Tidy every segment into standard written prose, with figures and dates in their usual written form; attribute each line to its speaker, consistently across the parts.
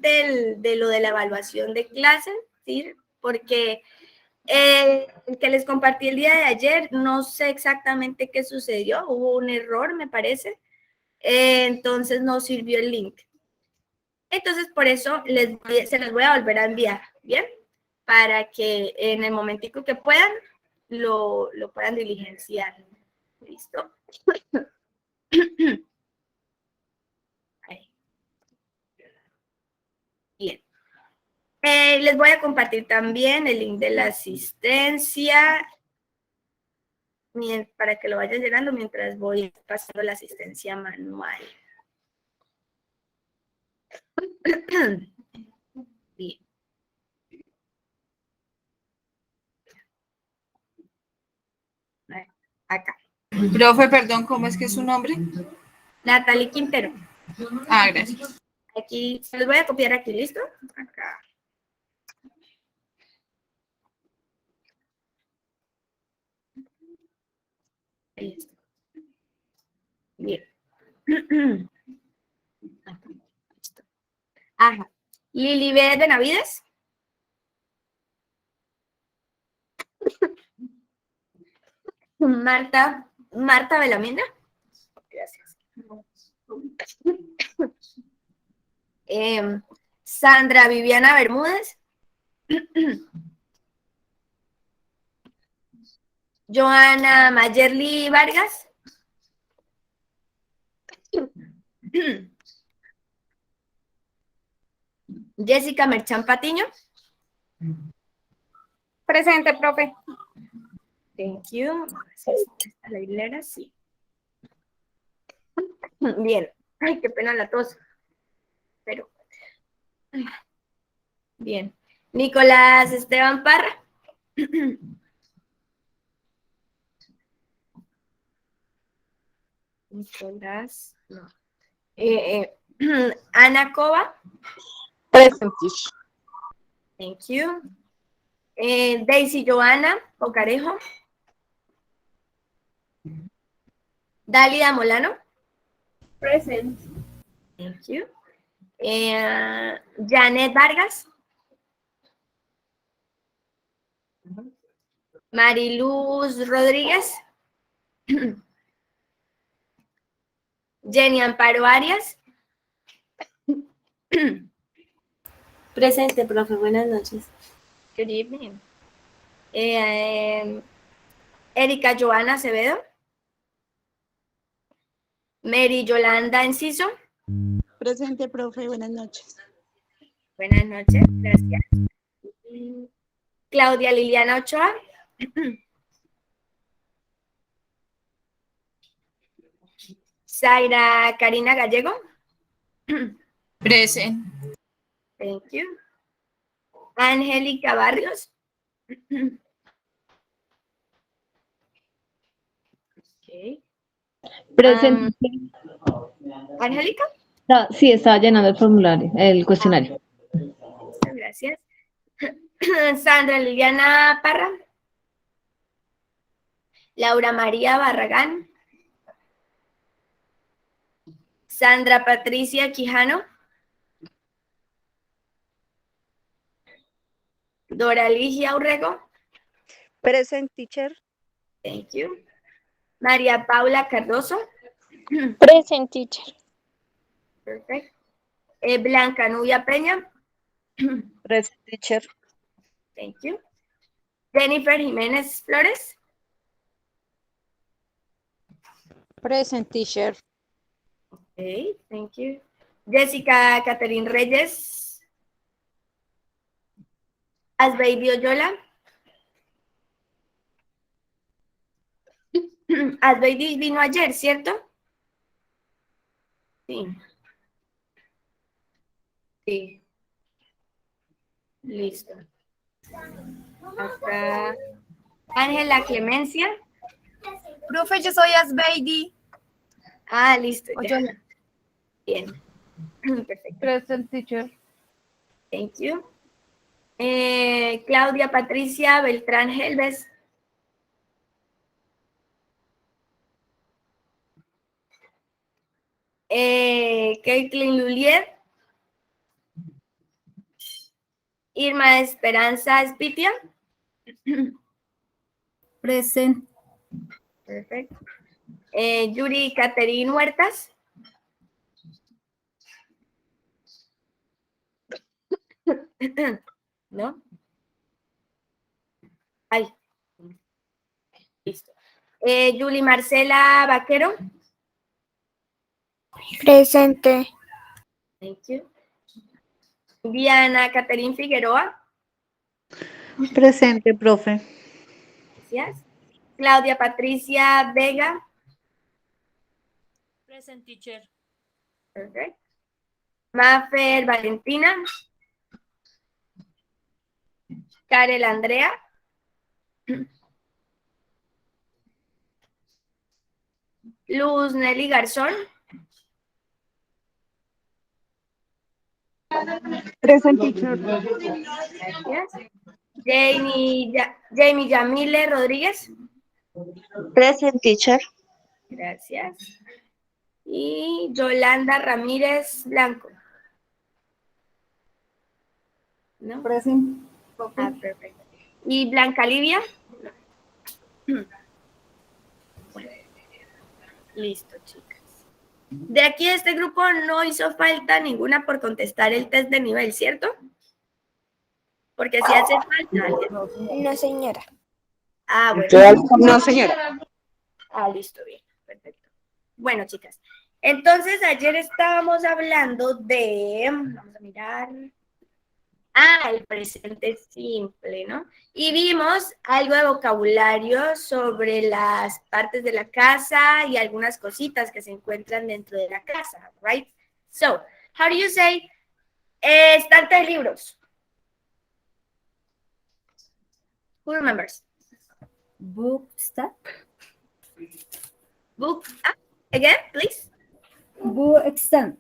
Speaker 1: de lo de la evaluación de clases, ¿sí? Porque el que les compartí el día de ayer, no sé exactamente qué sucedió, hubo un error, me parece, entonces no sirvió el link. Entonces, por eso se los voy a volver a enviar, ¿bien? Para que en el momentico que puedan, lo puedan diligenciar. ¿Listo? Ahí. Bien. Les voy a compartir también el link de la asistencia para que lo vayan llenando mientras voy pasando la asistencia manual. Bien. Acá.
Speaker 2: Profe, perdón, ¿cómo es que es su nombre?
Speaker 1: Natalie Quintero.
Speaker 2: Ah, gracias.
Speaker 1: Aquí, se los voy a copiar aquí, ¿listo? Acá. Ahí está. Bien. Ajá. Lilibet Benavides. Marta Belamina. Gracias. Sandra Viviana Bermúdez. Joana Mayerly Vargas. Jessica Merchan Patiño.
Speaker 3: Presente, profe.
Speaker 1: Thank you. A la hilera, sí. Bien. Ay, qué pena la tos. Pero. Bien. Nicolás Esteban Parra. Nicolás. No. Ana Cova.
Speaker 3: Presente.
Speaker 1: Thank you. Daisy Joana Ocarejo. Dalia Molano.
Speaker 3: Present.
Speaker 1: Thank you. Janet Vargas. Mariluz Rodríguez. Jenny Amparo Arias.
Speaker 4: Presente, profe. Buenas noches.
Speaker 1: Good evening. Erika Joana Acevedo. Mary Yolanda Enciso.
Speaker 5: Presente, profe. Buenas noches.
Speaker 1: Buenas noches, gracias. Claudia Liliana Ochoa. Zaira Karina Gallego.
Speaker 2: Present.
Speaker 1: Thank you. Angélica Barrios. Okay.
Speaker 6: Presente.
Speaker 1: Angélica.
Speaker 6: Sí, estaba llenando el formulario, el cuestionario.
Speaker 1: Muchas gracias. Sandra Liliana Parra. Laura María Barragán. Sandra Patricia Quijano. Dora Ligia Urrego.
Speaker 5: Present, teacher.
Speaker 1: Thank you. María Paula Cardoso.
Speaker 3: Present, teacher.
Speaker 1: Perfect. Blanca Nubia Peña.
Speaker 5: Present, teacher.
Speaker 1: Thank you. Jennifer Jiménez Flores.
Speaker 3: Present, teacher.
Speaker 1: Okay, thank you. Jessica Catherine Reyes. Asbaby Oyola. Asbaby vino ayer, ¿cierto? Sí. Sí. Listo. Acá. Ángela Clemencia.
Speaker 7: Profe, yo soy Asbaby.
Speaker 1: Ah, listo. Ya.
Speaker 7: Oyola.
Speaker 1: Bien. Perfecto.
Speaker 3: Present, teacher.
Speaker 1: Thank you. Claudia Patricia Beltrán Helves. Caitlin Lulier. Irma Esperanza Espitia.
Speaker 7: Present.
Speaker 1: Perfecto. Yuri Caterín Huertas. ¿No? Ay. Listo. Yuli Marcela Vaquero.
Speaker 3: Presente.
Speaker 1: Thank you. Diana Caterín Figueroa.
Speaker 5: Presente, profe.
Speaker 1: Gracias. Claudia Patricia Vega.
Speaker 3: Present, teacher.
Speaker 1: Perfecto. Mafer Valentina. Karel Andrea. Luz Nelly Garzón.
Speaker 5: Present, teacher.
Speaker 1: Gracias. Jamie Yamile Rodríguez.
Speaker 5: Present, teacher.
Speaker 1: Gracias. Y Yolanda Ramírez Blanco. ¿No?
Speaker 7: Present.
Speaker 1: Ah, perfecto. ¿Y Blanca Livia? Bueno. Listo, chicas. De aquí de este grupo no hizo falta ninguna por contestar el test de nivel, ¿cierto? Porque si hace falta alguien.
Speaker 3: No, señora.
Speaker 1: Ah, bueno.
Speaker 5: No, señora.
Speaker 1: Ah, listo, bien, perfecto. Bueno, chicas, entonces ayer estábamos hablando de, vamos a mirar, el presente simple, ¿no? Y vimos algo de vocabulario sobre las partes de la casa y algunas cositas que se encuentran dentro de la casa, right? So, how do you say, estante de libros? Who remembers?
Speaker 7: Bookstore.
Speaker 1: Book, again, please?
Speaker 7: Bookstore.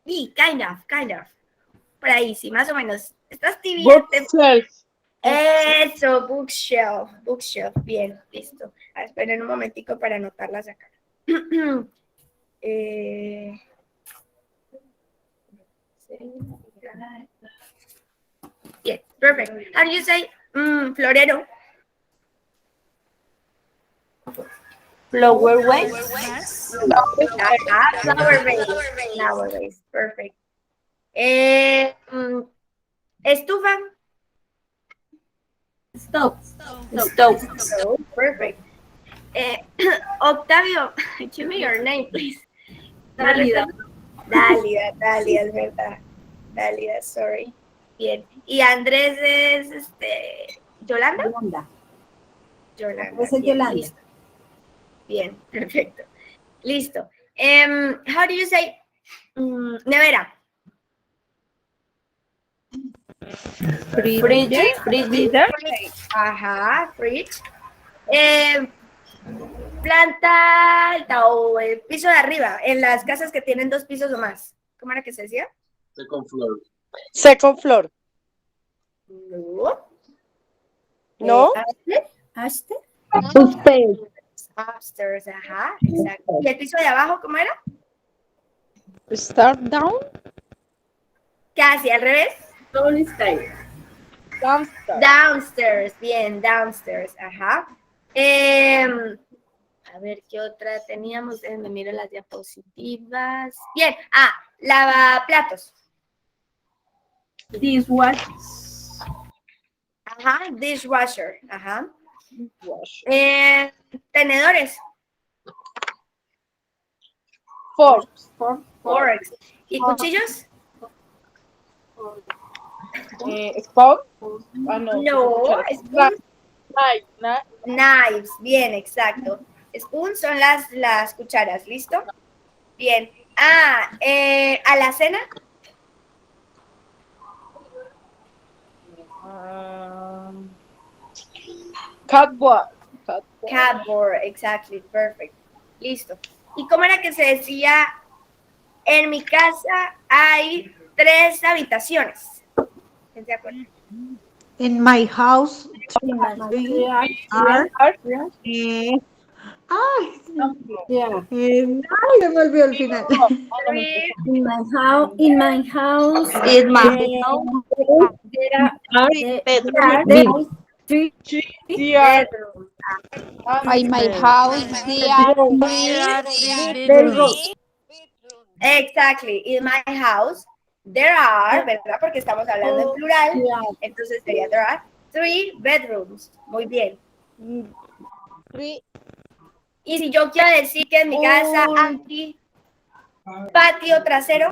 Speaker 1: Sí, kind of. Por ahí, sí, más o menos. Estás tibia. Eso, bookshelf. Bien, listo. Esperen un momentico para anotarlas acá. Bien, perfect. How do you say florero? Flower vase. Flower vase. Perfect. Estufa. Stove. Perfect. Octavio, give me your name, please. Dálida, es verdad. Dálida, sorry. Bien. Y Andrés es Yolanda. Yolanda.
Speaker 7: Esa es Yolanda.
Speaker 1: Listo. Bien, perfecto. Listo. How do you say nevera? Fridge. Ajá, fridge. Planta alta o el piso de arriba, en las casas que tienen 2 pisos o más. ¿Cómo era que se decía?
Speaker 5: Second floor.
Speaker 1: No.
Speaker 5: ¿No?
Speaker 1: Upstairs, ajá, exacto. ¿Y el piso de abajo cómo era?
Speaker 3: Start down.
Speaker 1: Casi al revés. Downstairs, bien, downstairs, ajá. A ver, ¿qué otra teníamos? Me miro las diapositivas. Bien, lavaplatos.
Speaker 5: Dishwasher.
Speaker 1: Ajá, dishwasher, ajá. Tenedores. Forks. ¿Y cuchillos?
Speaker 5: Spoon.
Speaker 1: No, spoons. Knives, bien, exacto. Spoons son las cucharas, ¿listo? Bien. Alacena. Cupboard, exactly, perfect. Listo. ¿Y cómo era que se decía? En mi casa hay 3 habitaciones. ¿Quién se acuerda?
Speaker 5: In my house
Speaker 3: Yeah.
Speaker 4: Ay, se me olvidó el final.
Speaker 1: Three,
Speaker 7: In my house,
Speaker 5: In my
Speaker 7: there are
Speaker 5: bedroom.
Speaker 7: three
Speaker 1: bedrooms.
Speaker 3: In my house, there are three bedrooms.
Speaker 1: Exactly. In my house, there are, ¿verdad? Porque estamos hablando en plural. Entonces sería there are 3 bedrooms. Muy bien. Y si yo quiero decir que en mi casa hay patio trasero,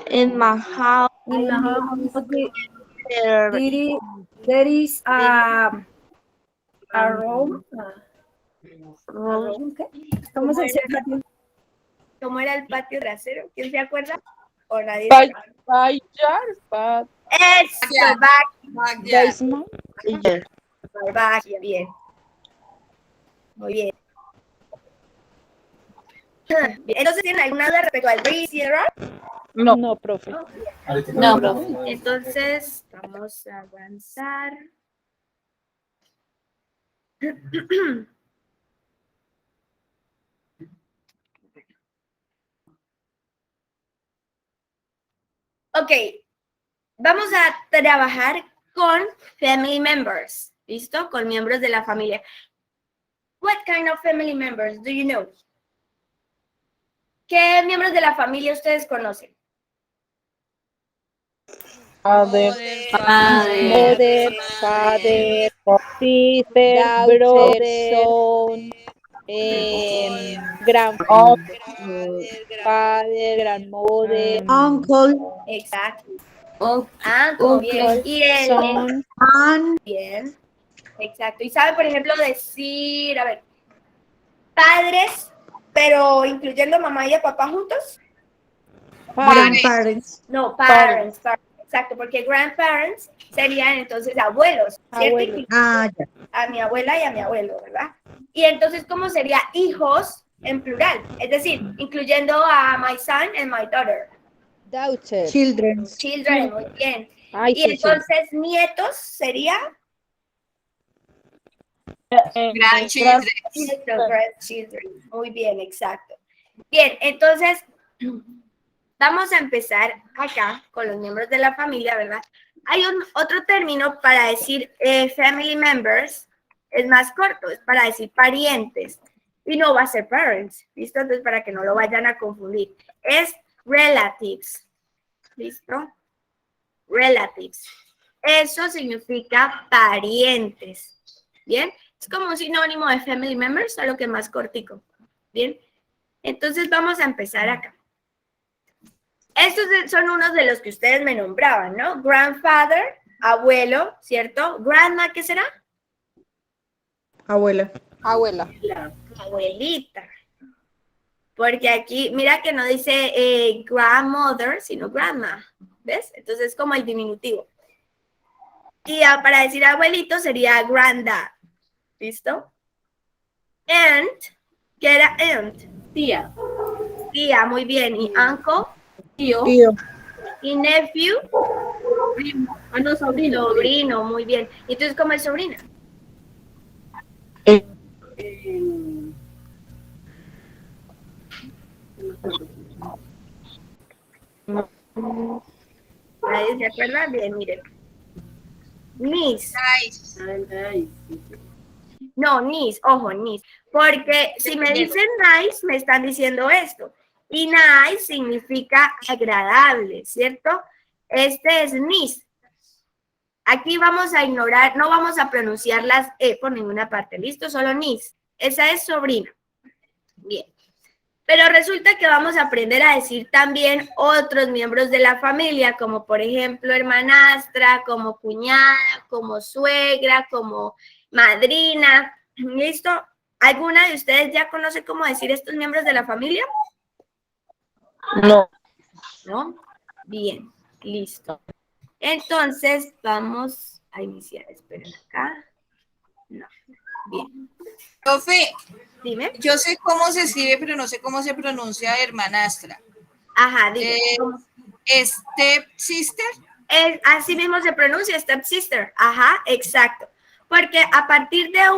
Speaker 5: In my house,
Speaker 7: In my house,
Speaker 5: there
Speaker 7: there is a room. ¿Qué? ¿Cómo se dice?
Speaker 1: ¿cómo era el patio trasero? ¿Quién se acuerda? ¿O nadie?
Speaker 5: backyard,
Speaker 1: Eso,
Speaker 2: Backyard.
Speaker 3: Basement.
Speaker 1: backyard. Bien. Muy bien. Bien. Entonces, ¿tienen alguna duda respecto al breeze y error?
Speaker 3: No, profe.
Speaker 2: No, profe.
Speaker 1: Entonces, vamos a avanzar. Ok, vamos a trabajar con family members, ¿listo? Con miembros de la familia. What kind of family members do you know? ¿Qué miembros de la familia ustedes conocen?
Speaker 5: father,
Speaker 3: Mother, father, sister, brother, son, grandfather, grandmother,
Speaker 4: Uncle,
Speaker 1: Exacto.
Speaker 3: uncle,
Speaker 1: Bien. Y el
Speaker 3: son,
Speaker 4: aunt,
Speaker 1: bien. Exacto. Y saben, por ejemplo, decir, a ver, padres, pero incluyendo mamá y a papá juntos.
Speaker 4: grandparents,
Speaker 1: No, parents. Exacto, porque grandparents serían entonces abuelos, ¿cierto?
Speaker 3: Abuelos.
Speaker 4: ya.
Speaker 1: A mi abuela y a mi abuelo, ¿verdad? Y entonces, ¿cómo sería hijos en plural? Es decir, incluyendo a my son and my daughter.
Speaker 3: daughter.
Speaker 4: Children,
Speaker 1: Children, muy bien.
Speaker 3: Ay,
Speaker 1: Y
Speaker 3: sí, sí.
Speaker 1: entonces, nietos sería
Speaker 2: Grandchildren.
Speaker 1: grandchildren. Muy bien, exacto. Bien, entonces, vamos a empezar acá con los miembros de la familia, ¿verdad? Hay otro término para decir family members, es más corto, es para decir parientes, y no va a ser parents, ¿listo? Entonces, para que no lo vayan a confundir, es relatives, ¿listo? Relatives. Eso significa parientes, ¿bien? Es como un sinónimo de family members, solo que más cortico, ¿bien? Entonces, vamos a empezar acá. Estos son unos de los que ustedes me nombraban, ¿no? Grandfather, abuelo, ¿cierto? Grandma, ¿qué será?
Speaker 4: abuela.
Speaker 3: Abuela.
Speaker 1: Abuelita. Porque aquí, mira que no dice grandmother, sino grandma, ¿ves? Entonces es como el diminutivo. Y para decir abuelito sería granddad, ¿listo? Aunt, ¿qué era aunt?
Speaker 3: Tía.
Speaker 1: Tía, muy bien. ¿Y uncle?
Speaker 3: Tío.
Speaker 1: ¿Y nephew?
Speaker 3: No, sobrino.
Speaker 1: Sobrino, muy bien. ¿Y entonces cómo es sobrina? ¿Nadie se acuerda? Bien, miren. Niece. No, niece, ojo, niece. Porque si me dicen nice, me están diciendo esto. Y nice significa agradable, ¿cierto? Este es niece. Aquí vamos a ignorar, no vamos a pronunciar las E por ninguna parte, ¿listo? Solo niece. Esa es sobrina. Bien. Pero resulta que vamos a aprender a decir también otros miembros de la familia, como por ejemplo hermanastra, como cuñada, como suegra, como madrina. ¿Listo? ¿Alguna de ustedes ya conoce cómo decir estos miembros de la familia?
Speaker 5: no,
Speaker 1: ¿No? Bien, listo. Entonces vamos a iniciar. Esperen acá. No. Bien.
Speaker 2: Profe,
Speaker 1: Dime.
Speaker 2: yo sé cómo se escribe, pero no sé cómo se pronuncia hermanastra.
Speaker 1: Ajá, dime.
Speaker 2: Step sister.
Speaker 1: Así mismo se pronuncia, stepsister. Ajá, exacto. Porque a partir de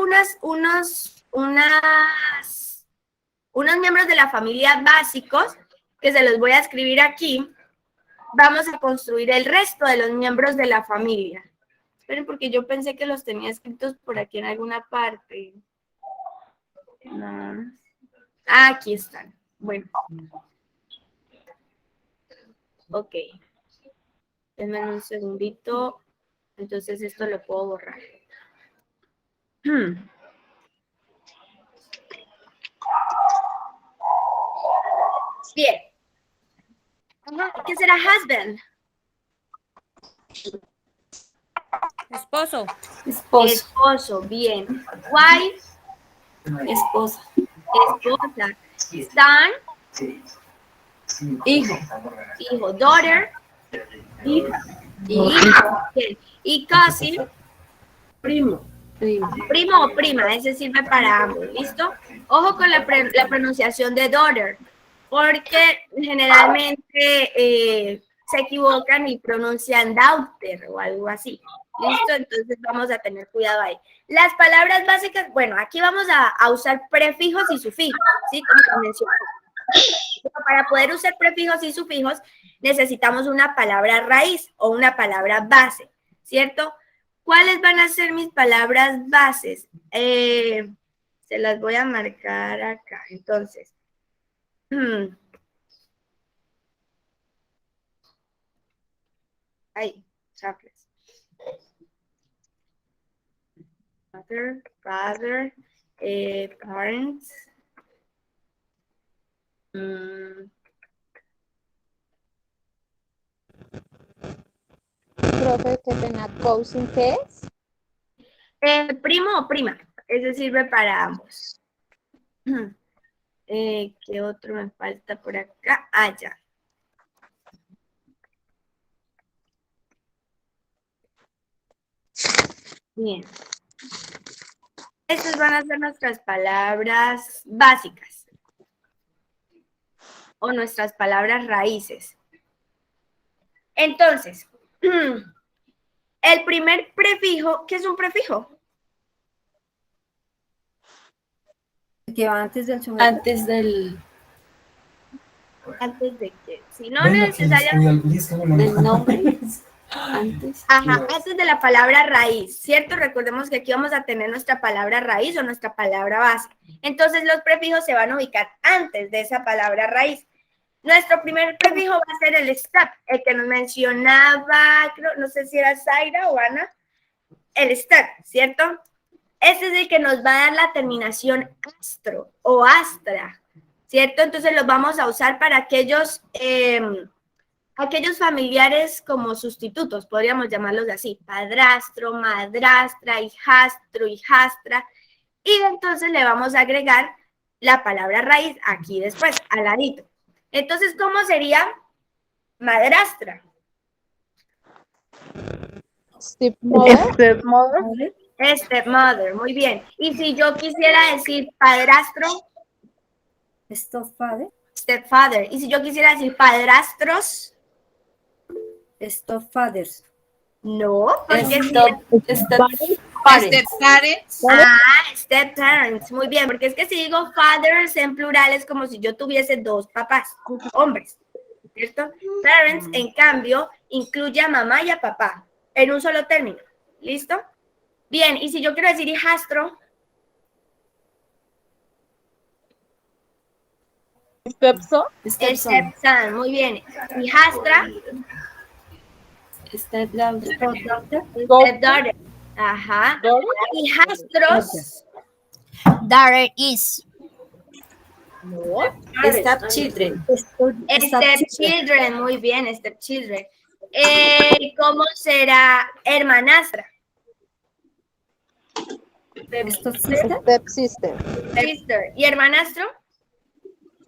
Speaker 1: unos unos miembros de la familia básicos, que se los voy a escribir aquí. Vamos a construir el resto de los miembros de la familia. Esperen, porque yo pensé que los tenía escritos por aquí en alguna parte. No. Aquí están. Bueno. Ok. Denme un segundito. Entonces esto lo puedo borrar. Bien. ¿Qué será husband?
Speaker 7: Esposo.
Speaker 1: Esposo, bien. Wife,
Speaker 7: Esposa.
Speaker 1: esposa. Son,
Speaker 7: Hijo.
Speaker 1: hijo. Daughter,
Speaker 7: Hija.
Speaker 1: hija. Bien. Y cousin,
Speaker 7: Primo. Primo.
Speaker 1: primo o prima, ese sirve para ambos, ¿listo? Ojo con la pronunciación de daughter, porque generalmente se equivocan y pronuncian daughter o algo así, ¿listo? Entonces vamos a tener cuidado ahí. Las palabras básicas, bueno, aquí vamos a usar prefijos y sufijos, ¿sí? Como mencioné. Pero para poder usar prefijos y sufijos necesitamos una palabra raíz o una palabra base, ¿cierto? ¿Cuáles van a ser mis palabras bases? Se las voy a marcar acá. Entonces, ahí, chaples. Mother, father, parents.
Speaker 8: Profe, qué pena, cousin, ¿qué es?
Speaker 1: Primo o prima, ese sirve para ambos. ¿Qué otro me falta por acá? Ah, ya. Bien. Estas van a ser nuestras palabras básicas o nuestras palabras raíces. Entonces, el primer prefijo, ¿qué es un prefijo?
Speaker 7: Que va antes del sujeto. Antes del
Speaker 1: Antes de que, si no necesariamente
Speaker 7: del nombre. Antes.
Speaker 1: Ajá, antes de la palabra raíz, ¿cierto? Recordemos que aquí vamos a tener nuestra palabra raíz o nuestra palabra base. Entonces los prefijos se van a ubicar antes de esa palabra raíz. Nuestro primer prefijo va a ser el step, el que nos mencionaba, creo, no sé si era Zaira o Ana, el step, ¿cierto? Ese es el que nos va a dar la terminación astro o astra, ¿cierto? Entonces los vamos a usar para aquellos familiares como sustitutos, podríamos llamarlos así, padrastro, madrastra, hijastro, hijastra, y entonces le vamos a agregar la palabra raíz aquí después, al ladito. Entonces, ¿cómo sería madrastra?
Speaker 8: Stepmother.
Speaker 5: Stepmother.
Speaker 1: Stepmother, muy bien. Y si yo quisiera decir padrastro,
Speaker 7: Stepfather.
Speaker 1: stepfather. Y si yo quisiera decir padrastros,
Speaker 7: Stepfathers.
Speaker 1: no, porque
Speaker 2: Step-parents.
Speaker 1: step-parents, muy bien, porque es que si digo fathers en plural es como si yo tuviese dos papás, hombres, ¿cierto? Parents, en cambio, incluye a mamá y a papá en un solo término, ¿listo? Bien, y si yo quiero decir hijastro,
Speaker 5: Stepson.
Speaker 1: stepson, muy bien, hijastra, stepdaughter, ajá, hijastros,
Speaker 9: Daughter is.
Speaker 7: Stepchildren.
Speaker 1: stepchildren, muy bien, stepchildren. ¿Cómo será hermanastra?
Speaker 8: Stepsister.
Speaker 1: Sister. ¿Y hermanastro?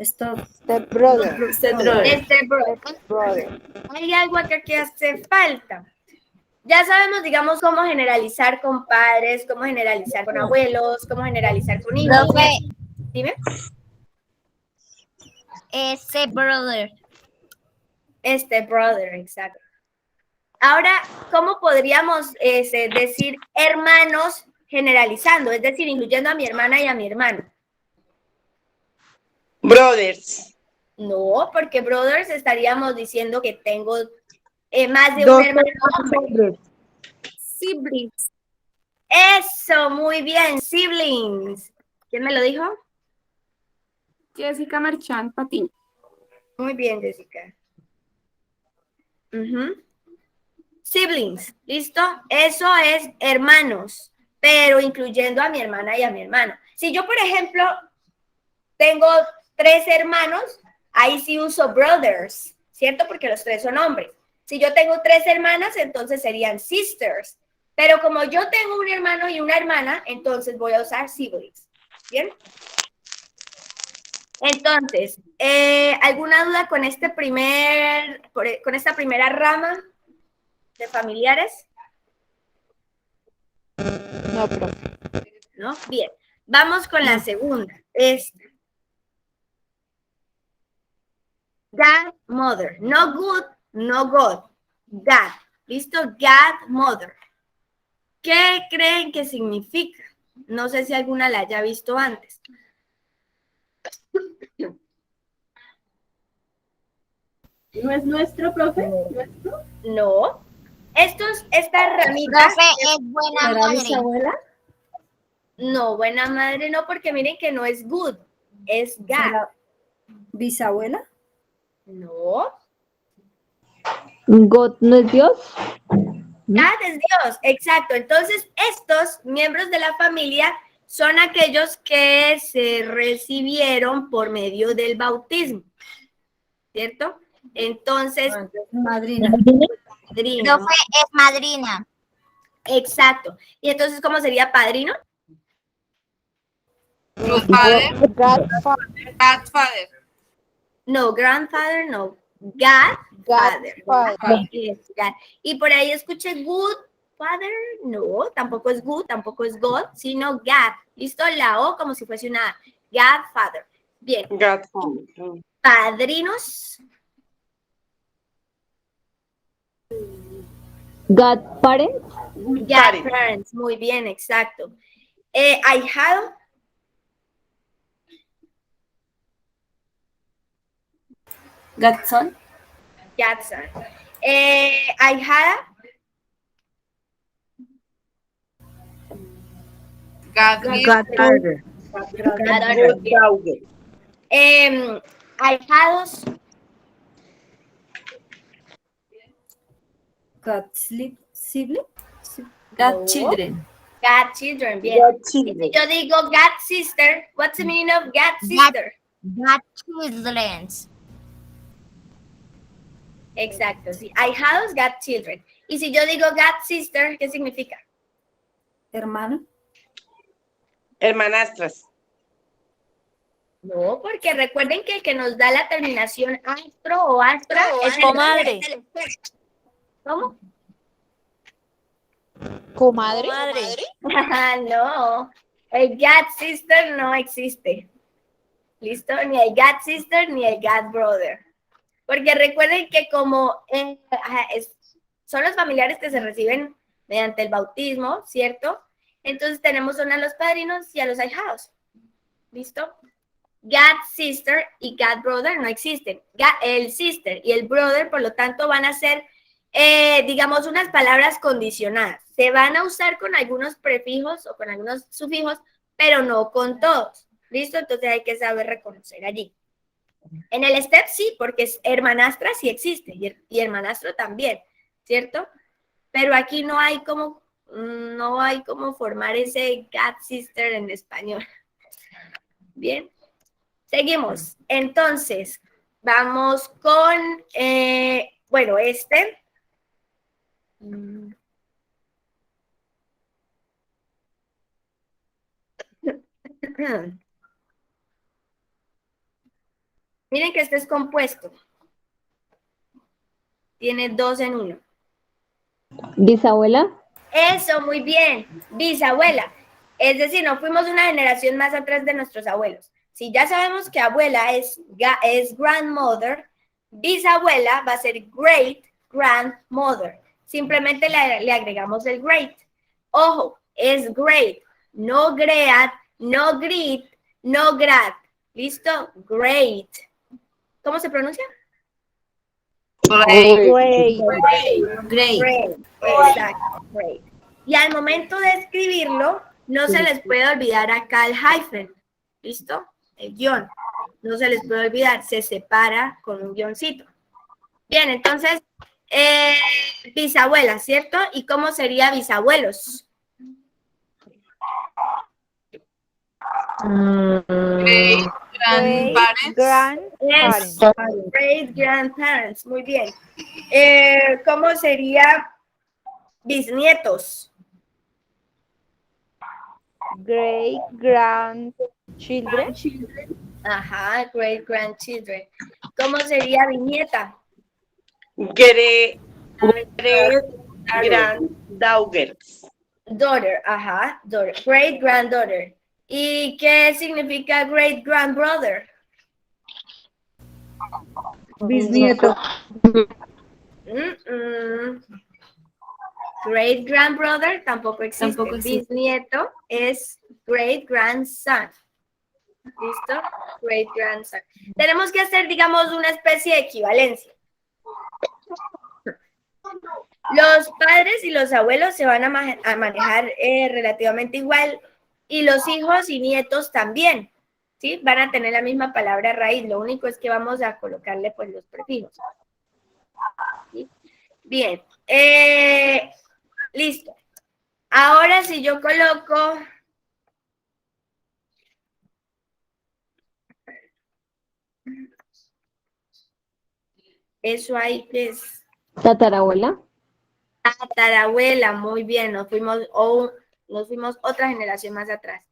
Speaker 8: Stepbrother.
Speaker 1: Stepbrother. Hay algo acá que hace falta. Ya sabemos, digamos, cómo generalizar con padres, cómo generalizar con abuelos, cómo generalizar con hijos.
Speaker 9: Profe,
Speaker 1: Dime.
Speaker 9: stepbrother.
Speaker 1: Stepbrother, exacto. Ahora, ¿cómo podríamos decir hermanos generalizando, es decir, incluyendo a mi hermana y a mi hermano.
Speaker 10: Brothers.
Speaker 1: No, porque brothers estaríamos diciendo que tengo más de
Speaker 4: Dos
Speaker 1: un hermano hombre.
Speaker 4: hombres.
Speaker 1: Siblings. Eso, muy bien, siblings. ¿Quién me lo dijo?
Speaker 3: Jessica Marchand Patiño.
Speaker 1: Muy bien, Jessica. Ujú. Siblings, ¿listo? Eso es hermanos, pero incluyendo a mi hermana y a mi hermano. Si yo, por ejemplo, tengo 3 hermanos, ahí sí uso brothers, ¿cierto? Porque los 3 son hombres. Si yo tengo 3 hermanas, entonces serían sisters. Pero como yo tengo un hermano y una hermana, entonces voy a usar siblings. ¿Bien? Entonces, ¿alguna duda con esta primera rama de familiares?
Speaker 8: No, profe.
Speaker 1: ¿No? Bien. Vamos con la segunda. Godmother. No good, no God. God. ¿Listo? Godmother. ¿Qué creen que significa? No sé si alguna la haya visto antes.
Speaker 3: ¿No es nuestro, profe? ¿Nuestro?
Speaker 1: No. Estas ramitas.
Speaker 9: Profe, es buena
Speaker 7: ¿Será
Speaker 9: madre.
Speaker 7: bisabuela?
Speaker 1: No, buena madre no, porque miren que no es good, es God.
Speaker 7: ¿Será bisabuela?
Speaker 1: No.
Speaker 6: God no es Dios.
Speaker 1: God es Dios, exacto. Entonces, estos miembros de la familia son aquellos que se recibieron por medio del bautismo, ¿cierto? Entonces,
Speaker 7: Madrina.
Speaker 1: padrino.
Speaker 9: Profe, es madrina.
Speaker 1: Exacto. Y entonces, ¿cómo sería padrino?
Speaker 2: Godfather.
Speaker 8: Godfather.
Speaker 2: Godfather.
Speaker 1: No, grandfather, no. Godfather.
Speaker 8: Godfather.
Speaker 1: Yes, God. Y por ahí escuché good father, no, tampoco es good, tampoco es God, sino God. ¿Listo? La O como si fuese una Godfather. Bien.
Speaker 10: Godfather.
Speaker 1: Padrinos.
Speaker 6: Godparents.
Speaker 1: Godparents. Muy bien, exacto. Ahijado.
Speaker 7: Godson.
Speaker 1: Godson. Ahijada.
Speaker 2: Godmother.
Speaker 4: Godfather.
Speaker 1: Godfather. Ahijados.
Speaker 7: Sibling.
Speaker 1: No.
Speaker 7: Godchildren.
Speaker 1: Godchildren, bien.
Speaker 10: Godchildren.
Speaker 1: Yo digo God sister. What's the meaning of God sister?
Speaker 9: Godchildrens.
Speaker 1: Exacto, sí. Ahijados, godchildren. Y si yo digo God sister, ¿qué significa?
Speaker 7: Hermano.
Speaker 10: Hermanastras.
Speaker 1: No, porque recuerden que el que nos da la terminación astro o astra es
Speaker 9: comadre.
Speaker 1: ¿Cómo?
Speaker 8: Comadre.
Speaker 1: No, el God sister no existe. ¿Listo? Ni el God sister ni el God brother. Porque recuerden que como son los familiares que se reciben mediante el bautismo, ¿cierto? Entonces tenemos a los padrinos y a los ahijados. ¿Listo? God sister y God brother no existen. El sister y el brother, por lo tanto, van a ser, digamos, unas palabras condicionadas. Se van a usar con algunos prefijos o con algunos sufijos, pero no con todos. ¿Listo? Entonces hay que saber reconocer allí. En el step sí, porque es hermanastra sí existe y hermanastro también, ¿cierto? Pero aquí no hay como formar ese God sister en español. Bien, seguimos. Entonces, vamos con, bueno, este. Miren que este es compuesto. Tiene 2 en 1.
Speaker 6: Bisabuela.
Speaker 1: Eso, muy bien. Bisabuela. Es decir, no fuimos una generación más atrás de nuestros abuelos. Si ya sabemos que abuela es grandmother, bisabuela va a ser great grandmother. Simplemente le agregamos el great. Ojo, es great. No great, no great, no grad. ¿Listo? Great. ¿Cómo se pronuncia?
Speaker 2: Great.
Speaker 1: Great. Exacto, great. Y al momento de escribirlo, no se les puede olvidar acá el hyphen. ¿Listo? El guión. No se les puede olvidar, se separa con un guioncito. Bien, entonces, bisabuela, ¿cierto? ¿Y cómo sería bisabuelos?
Speaker 2: Great grandparents.
Speaker 1: Yes, great grandparents, muy bien. ¿Cómo sería bisnietos?
Speaker 8: Great grandchildren.
Speaker 1: Ajá, great grandchildren. ¿Cómo sería bisnieta?
Speaker 10: Great granddaughters.
Speaker 1: Daughter, ajá, daughter, great granddaughter. ¿Y qué significa great grandbrother?
Speaker 4: Bisnieto.
Speaker 1: Great grandbrother tampoco existe. Bisnieto es great grandson. ¿Listo? Great grandson. Tenemos que hacer, digamos, una especie de equivalencia. Los padres y los abuelos se van a manejar relativamente igual y los hijos y nietos también, ¿sí? Van a tener la misma palabra raíz, lo único es que vamos a colocarle pues los prefijos. ¿Sí? Bien, listo. Ahora si yo coloco... Eso ahí que es...
Speaker 6: Tatarabuela.
Speaker 1: Tatarabuela, muy bien, nos fuimos otra generación más atrás.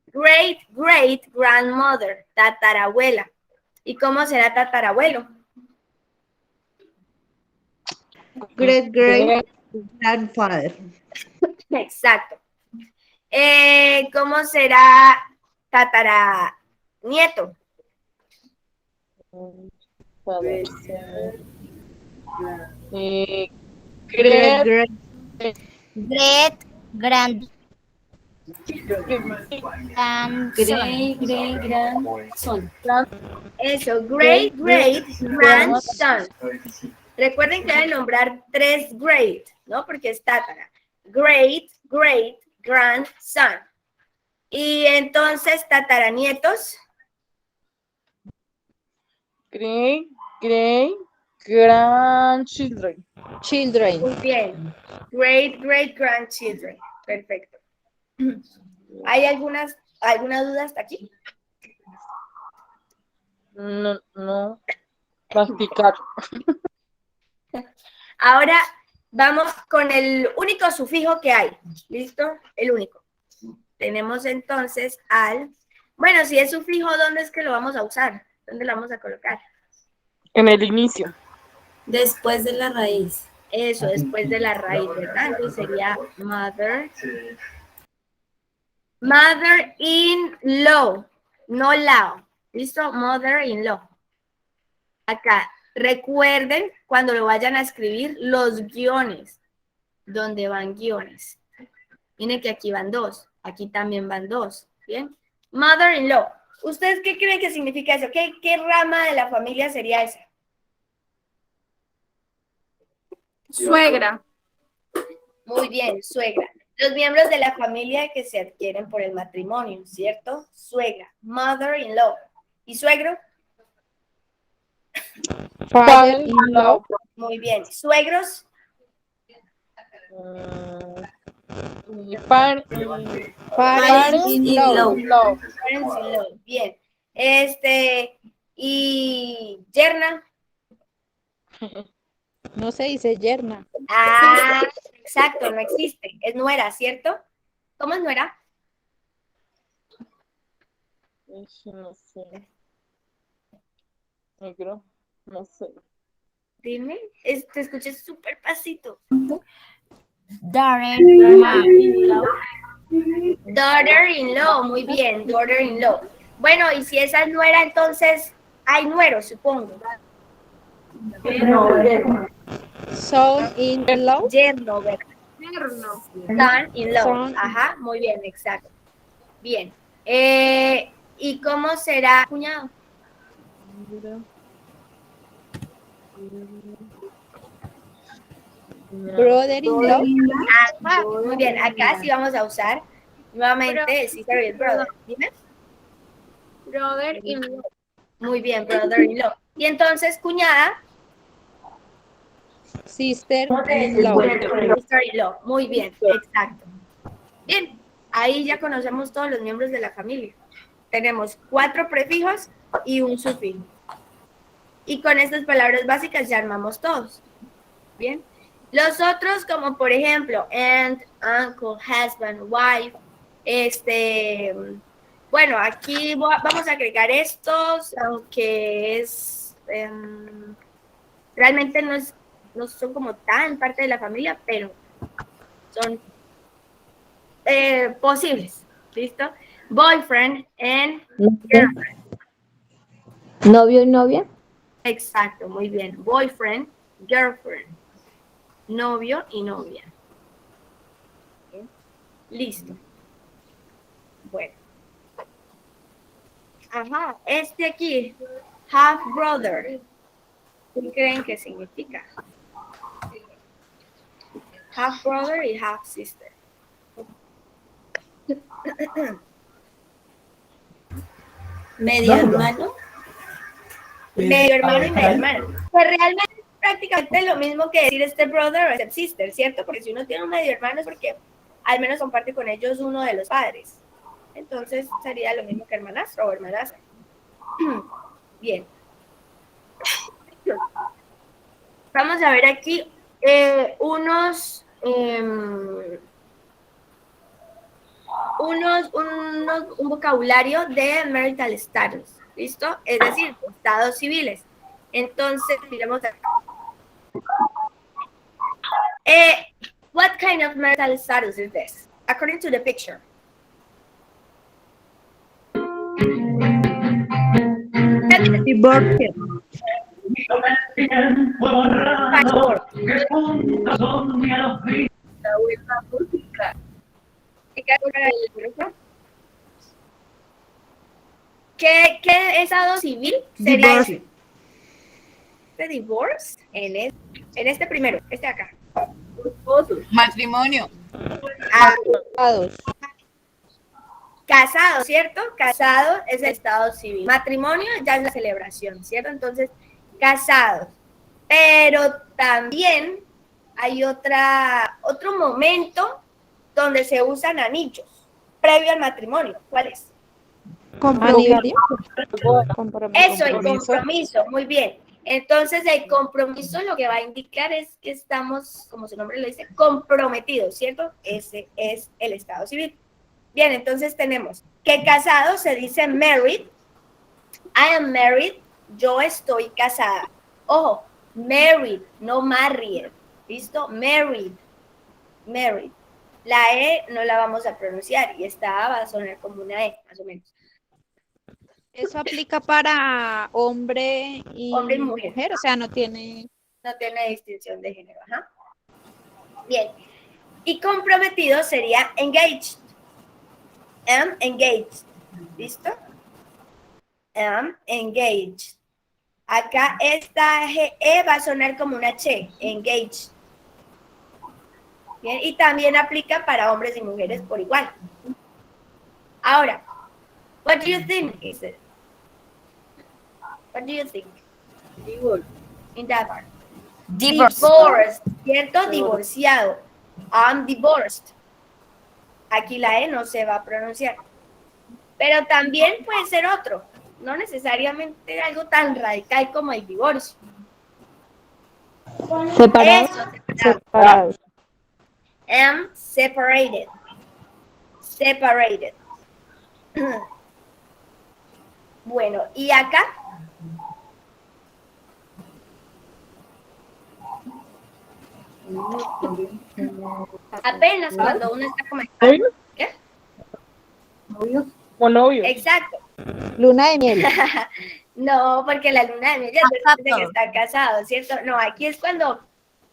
Speaker 1: Great, great grandmother, tatarabuela. ¿Y cómo será tatarabuelo?
Speaker 4: Great grandfather.
Speaker 1: Exacto. ¿Cómo será tataranieto?
Speaker 5: Puede ser.
Speaker 9: Great grandson.
Speaker 1: Eso, great grandson. Recuerden que deben nombrar 3 great, ¿no? Porque es tatara. Great grandson. Y entonces, tataranietos.
Speaker 5: Great grandchildren.
Speaker 1: Muy bien. Great grandchildren. Perfecto. ¿Hay alguna duda hasta aquí?
Speaker 5: No. Masticar.
Speaker 1: Ahora vamos con el único sufijo que hay. ¿Listo? El único. Tenemos entonces al... Bueno, si es sufijo, ¿dónde es que lo vamos a usar? ¿Dónde lo vamos a colocar?
Speaker 5: En el inicio.
Speaker 7: Después de la raíz.
Speaker 1: Eso, después de la raíz, ¿verdad? Entonces sería mother. Mother-in-law, no law. ¿Listo? Mother-in-law. Acá, recuerden cuando lo vayan a escribir los guiones. ¿Dónde van guiones? Miren que aquí van 2. Aquí también van 2. ¿Bien? Mother-in-law. ¿Ustedes qué creen que significa eso? ¿Qué rama de la familia sería esa?
Speaker 8: Suegra.
Speaker 1: Muy bien, suegra. Los miembros de la familia que se adquieren por el matrimonio, ¿cierto? Suegra, mother-in-law. ¿Y suegro?
Speaker 5: Father-in-law.
Speaker 1: Muy bien. ¿Suegros?
Speaker 7: Parents-in-law.
Speaker 1: Parents-in-law. Bien. ¿Y yerna?
Speaker 8: No se dice yerna.
Speaker 1: Ah, exacto, no existe. Es nuera, ¿cierto? ¿Cómo es nuera?
Speaker 5: No sé. Negro. No sé.
Speaker 1: Dime. Te escuché súper pasito. Daughter-in-law, muy bien, daughter-in-law. Bueno, y si esa es nuera, entonces hay nuero, supongo.
Speaker 8: Son-in-law.
Speaker 1: Yerno, ¿verdad? Son-in-law.
Speaker 8: Son.
Speaker 1: Ajá, muy bien, exacto. Bien. ¿Y cómo será cuñado?
Speaker 8: Brother-in-law.
Speaker 1: Ajá, muy bien. Acá sí vamos a usar nuevamente el sister y el brother. Dime.
Speaker 8: Brother-in-law.
Speaker 1: Muy bien, brother-in-law. Y entonces, cuñada,
Speaker 8: Sister-in-law.
Speaker 1: sister-in-law. Muy bien, exacto. Bien, ahí ya conocemos todos los miembros de la familia. Tenemos 4 prefijos y un sufijo. Y con estas palabras básicas ya armamos todos. Bien. Los otros, como por ejemplo, aunt, uncle, husband, wife, bueno, aquí vamos a agregar estos, aunque realmente no son como tan parte de la familia, pero son posibles. ¿Listo? Boyfriend and girlfriend.
Speaker 6: ¿Novio y novia?
Speaker 1: Exacto, muy bien. Boyfriend, girlfriend. Novio y novia. ¿Bien? Listo. Bueno. Ajá, este aquí, half brother. ¿Qué creen que significa? Half brother y half sister. Medio hermano. Medio hermano y medio hermana. Pues realmente es prácticamente lo mismo que decir este brother o este sister, ¿cierto? Porque si uno tiene un medio hermano es porque al menos comparte con ellos uno de los padres. Entonces sería lo mismo que hermanastro o hermanastra. Bien. Vamos a ver aquí un vocabulario de marital status, ¿listo? Es decir, estados civiles. Entonces, miremos acá. What kind of marital status is this? According to the picture.
Speaker 4: Divorciado.
Speaker 1: Passport. ¿Qué estado civil sería
Speaker 4: Divorcio.
Speaker 1: este divorce? En este primero, este de acá.
Speaker 2: Matrimonio.
Speaker 1: Ah,
Speaker 8: Casados.
Speaker 1: casado, ¿cierto? Casado es el estado civil. Matrimonio ya es la celebración, ¿cierto? Entonces, casados. Pero también hay otro momento donde se usan anillos previo al matrimonio. ¿Cuál es?
Speaker 8: Aniversario.
Speaker 1: Eso, el compromiso, muy bien. Entonces, el compromiso lo que va a indicar es que estamos, como su nombre lo dice, comprometidos, ¿cierto? Ese es el estado civil. Bien, entonces tenemos que casado se dice married. I am married. Yo estoy casada. Ojo, married, no married. ¿Listo? Married. Married. La E no la vamos a pronunciar y esta A va a sonar como una E, más o menos.
Speaker 8: Eso aplica para hombre y mujer, o sea, no tiene...
Speaker 1: No tiene distinción de género, ajá. Bien. Y comprometido sería engaged. Am engaged. ¿Listo? Am engaged. Acá esta E va a sonar como una H, engaged. Bien, y también aplica para hombres y mujeres por igual. Ahora, what do you think is it? What do you think?
Speaker 3: Divorce.
Speaker 1: In that part.
Speaker 10: Divorce.
Speaker 1: Divorced, ¿cierto? Divorciado. I'm divorced. Aquí la E no se va a pronunciar. Pero también puede ser otro. No necesariamente algo tan radical como el divorcio.
Speaker 6: ¿Separados?
Speaker 1: Eso,
Speaker 8: Separados.
Speaker 1: am separated. Separated. Bueno, y acá. Apenas cuando uno está comenzando. ¿Qué?
Speaker 5: O novio.
Speaker 1: Exacto.
Speaker 8: Luna de miel.
Speaker 1: No, porque la luna de miel ya es después de que está casado, ¿cierto? No, aquí es cuando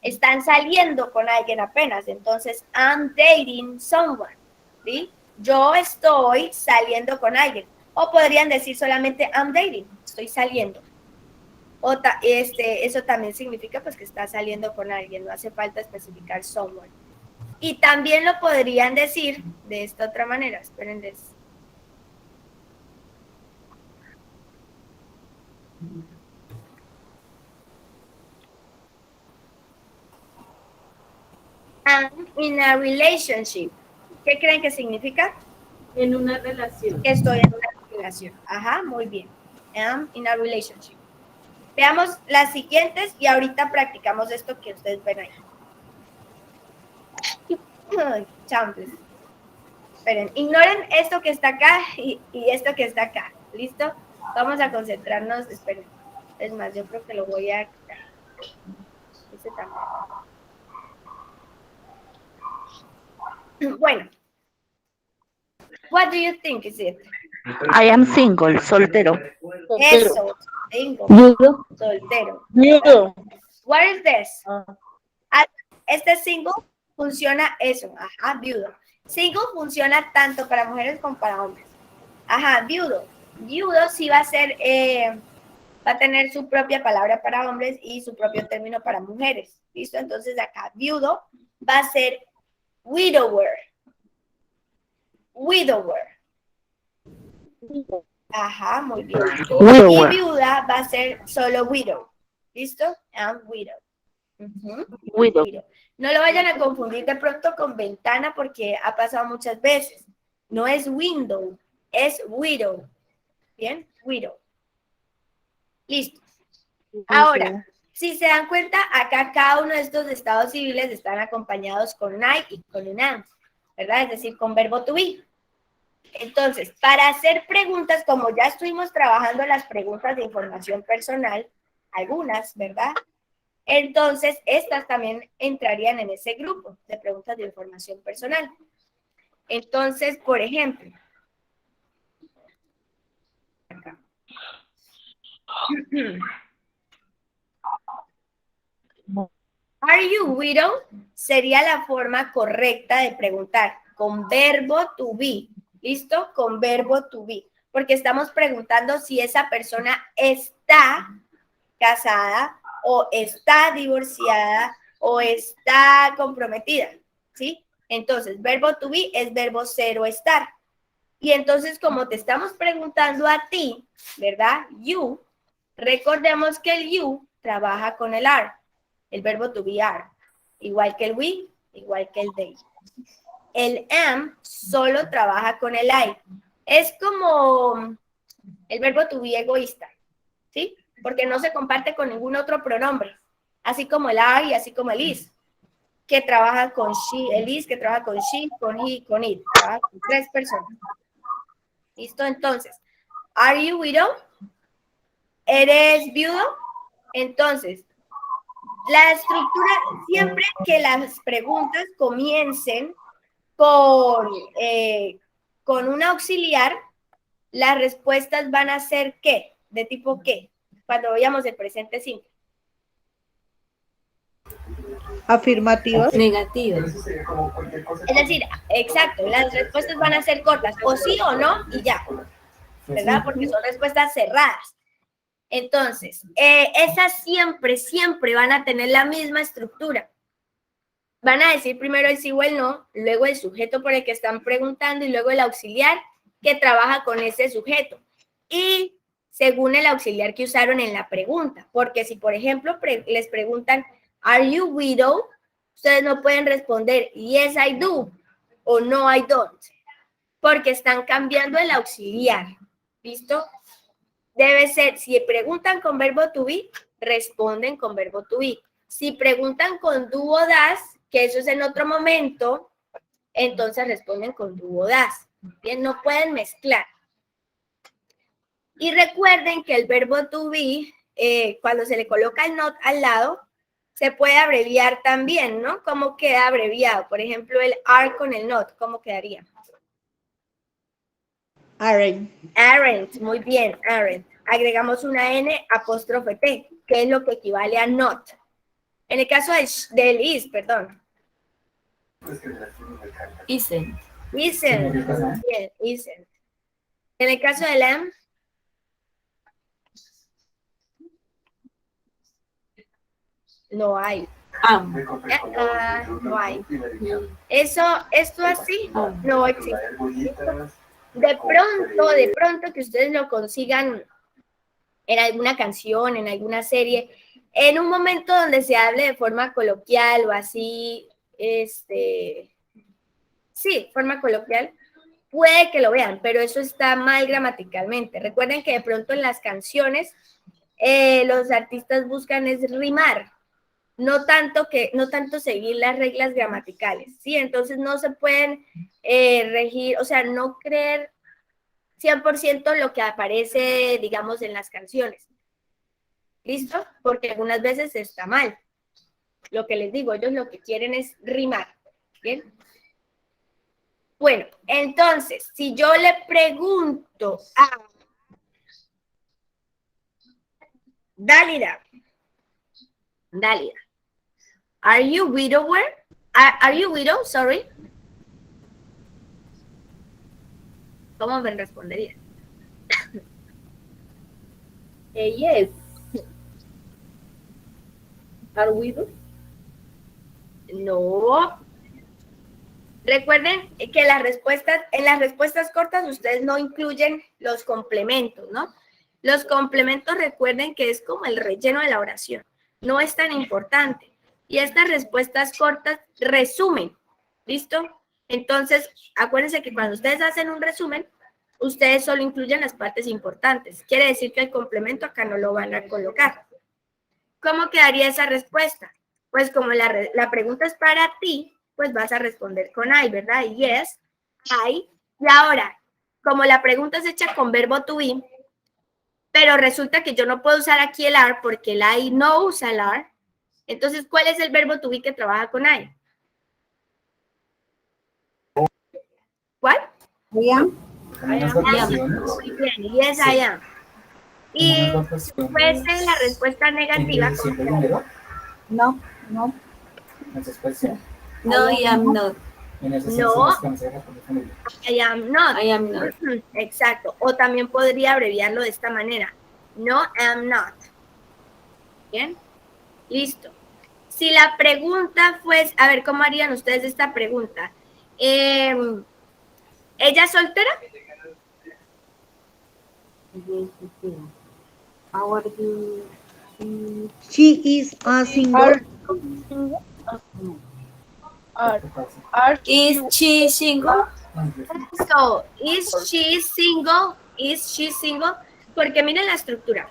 Speaker 1: están saliendo con alguien apenas. Entonces, I'm dating someone, ¿sí? Yo estoy saliendo con alguien. O podrían decir solamente I'm dating, estoy saliendo. Eso también significa pues que está saliendo con alguien, no hace falta especificar someone. Y también lo podrían decir de esta otra manera, espérenles. I'm in a relationship. ¿Qué creen que significa?
Speaker 3: En una relación.
Speaker 1: Que estoy en una relación. Ajá, muy bien. I'm in a relationship. Veamos las siguientes y ahorita practicamos esto que ustedes ven ahí. Champles. Esperen, ignoren esto que está acá y esto que está acá. ¿Listo? Vamos a concentrarnos. Esperen. Es más, yo creo que lo voy a quitar. Ese también. Bueno. What do you think is it?
Speaker 9: I am single, soltero.
Speaker 1: Eso, single,
Speaker 6: Viudo.
Speaker 1: soltero.
Speaker 5: Viudo.
Speaker 1: What is this?
Speaker 5: Ah.
Speaker 1: Este single funciona eso, ajá, viudo. Single funciona tanto para mujeres como para hombres. Ajá, viudo. Viudo sí va a ser, va a tener su propia palabra para hombres y su propio término para mujeres. ¿Listo? Entonces acá, viudo va a ser widower. Widower. Ajá, muy bien.
Speaker 9: Widower.
Speaker 1: Y viuda va a ser solo widow. ¿Listo? I'm widow.
Speaker 9: Widow.
Speaker 1: No lo vayan a confundir de pronto con ventana porque ha pasado muchas veces. No es window, es widow. ¿Bien? Widow. Listo. Ahora, si se dan cuenta, acá cada uno de estos estados civiles están acompañados con I y con un am, ¿verdad? Es decir, con verbo to be. Entonces, para hacer preguntas, como ya estuvimos trabajando las preguntas de información personal, algunas, ¿verdad? Entonces, estas también entrarían en ese grupo de preguntas de información personal. Entonces, por ejemplo, acá. Are you widow? Sería la forma correcta de preguntar con verbo to be. ¿Listo? Con verbo to be. Porque estamos preguntando si esa persona está casada o está divorciada o está comprometida. ¿Sí? Entonces, verbo to be es verbo ser o estar. Y entonces, como te estamos preguntando a ti, ¿verdad? You, recordemos que el you trabaja con el are. El verbo to be are. Igual que el we, igual que el they. El am solo trabaja con el I. Es como el verbo to be egoísta, ¿sí? Porque no se comparte con ningún otro pronombre. Así como el are y así como el is, que trabaja con she, el is que trabaja con she, con he, con it. Trabaja con 3 personas. ¿Listo? Entonces, ¿are you widow? ¿Eres viudo? Entonces, la estructura, siempre que las preguntas comiencen con un auxiliar, las respuestas van a ser ¿qué? ¿De tipo qué? Cuando veamos el presente simple.
Speaker 4: Afirmativas.
Speaker 7: Negativas.
Speaker 1: Es decir, exacto, las respuestas van a ser cortas, o sí o no, y ya, ¿verdad? Porque son respuestas cerradas. Entonces, esas siempre van a tener la misma estructura. Van a decir primero el sí o el no, luego el sujeto por el que están preguntando y luego el auxiliar que trabaja con ese sujeto. Y según el auxiliar que usaron en la pregunta. Porque si, por ejemplo, les preguntan, ¿are you widow? Ustedes no pueden responder, yes, I do, o no, I don't. Porque están cambiando el auxiliar. ¿Listo? Debe ser, si preguntan con verbo to be, responden con verbo to be. Si preguntan con do o das, que eso es en otro momento, entonces responden con do o das. Bien, no pueden mezclar. Y recuerden que el verbo to be, cuando se le coloca el not al lado, se puede abreviar también, ¿no? ¿Cómo queda abreviado? Por ejemplo, el are con el not, ¿cómo quedaría?
Speaker 4: Aren't.
Speaker 1: Aren't, muy bien, aren't. Agregamos una N apóstrofe T, que es lo que equivale a not. En el caso del is, perdón.
Speaker 7: Isn't.
Speaker 1: Isn't. Bien, isn't. En el caso del am. No hay. No hay. Esto así no existe. De pronto que ustedes lo consigan en alguna canción, en alguna serie, en un momento donde se hable de forma coloquial o así, sí, forma coloquial, puede que lo vean, pero eso está mal gramaticalmente. Recuerden que de pronto en las canciones los artistas buscan es rimar, no tanto seguir las reglas gramaticales, ¿sí? Entonces no se pueden regir, o sea, no creer 100% lo que aparece, digamos, en las canciones. ¿Listo? Porque algunas veces está mal. Lo que les digo, ellos lo que quieren es rimar. ¿Bien? Bueno, entonces, si yo le pregunto a Dálida, ¿are you widower? Are you widow? Sorry. ¿Cómo me respondería?
Speaker 3: Yes. Are we do?
Speaker 1: No. Recuerden que en las respuestas cortas ustedes no incluyen los complementos, ¿no? Los complementos, recuerden que es como el relleno de la oración. No es tan importante. Y estas respuestas cortas resumen. ¿Listo? Entonces, acuérdense que cuando ustedes hacen un resumen, ustedes solo incluyen las partes importantes. Quiere decir que el complemento acá no lo van a colocar. ¿Cómo quedaría esa respuesta? Pues como la pregunta es para ti, pues vas a responder con I, ¿verdad? Yes, I. Y ahora, como la pregunta es hecha con verbo to be, pero resulta que yo no puedo usar aquí el are porque el I no usa el are. Entonces, ¿cuál es el verbo to be que trabaja con I? ¿Cuál?
Speaker 3: I am.
Speaker 1: Muy bien, yes, I am. Y si fuese la respuesta negativa,
Speaker 3: No. No, I am not.
Speaker 1: no, I am not.
Speaker 3: I am not.
Speaker 1: Exacto. O también podría abreviarlo de esta manera. No, am not. Bien. Listo. Si la pregunta fuese, a ver, ¿cómo harían ustedes esta pregunta? ¿Ella es soltera?
Speaker 4: She is a single.
Speaker 3: Is she single?
Speaker 1: So, is she single? Is she single? Porque miren la estructura.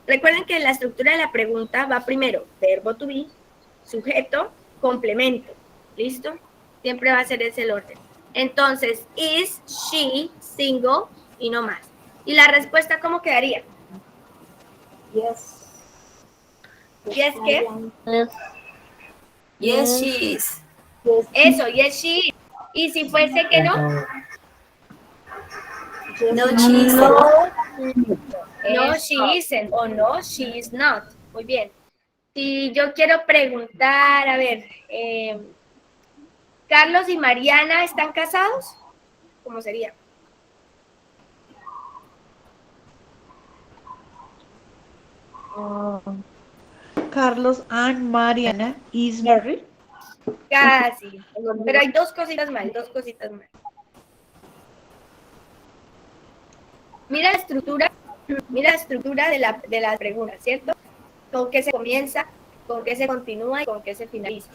Speaker 1: Recuerden que la estructura de la pregunta va primero verbo to be, sujeto, complemento. ¿Listo? Siempre va a ser ese el orden. Entonces, is she single y no más. ¿Y la respuesta cómo quedaría?
Speaker 3: Yes.
Speaker 1: ¿Yes qué?
Speaker 3: Yes, she is.
Speaker 1: Eso, yes she is. ¿Y si fuese que no?
Speaker 3: No, she isn't.
Speaker 1: No, she isn't. O no, she is not. Muy bien. Si yo quiero preguntar, a ver, ¿Carlos y Mariana están casados? ¿Cómo sería?
Speaker 4: Carlos and Mariana is married.
Speaker 1: Casi. Pero hay dos cositas más, Mira la estructura de la pregunta, ¿cierto? ¿Con qué se comienza, con qué se continúa y con qué se finaliza?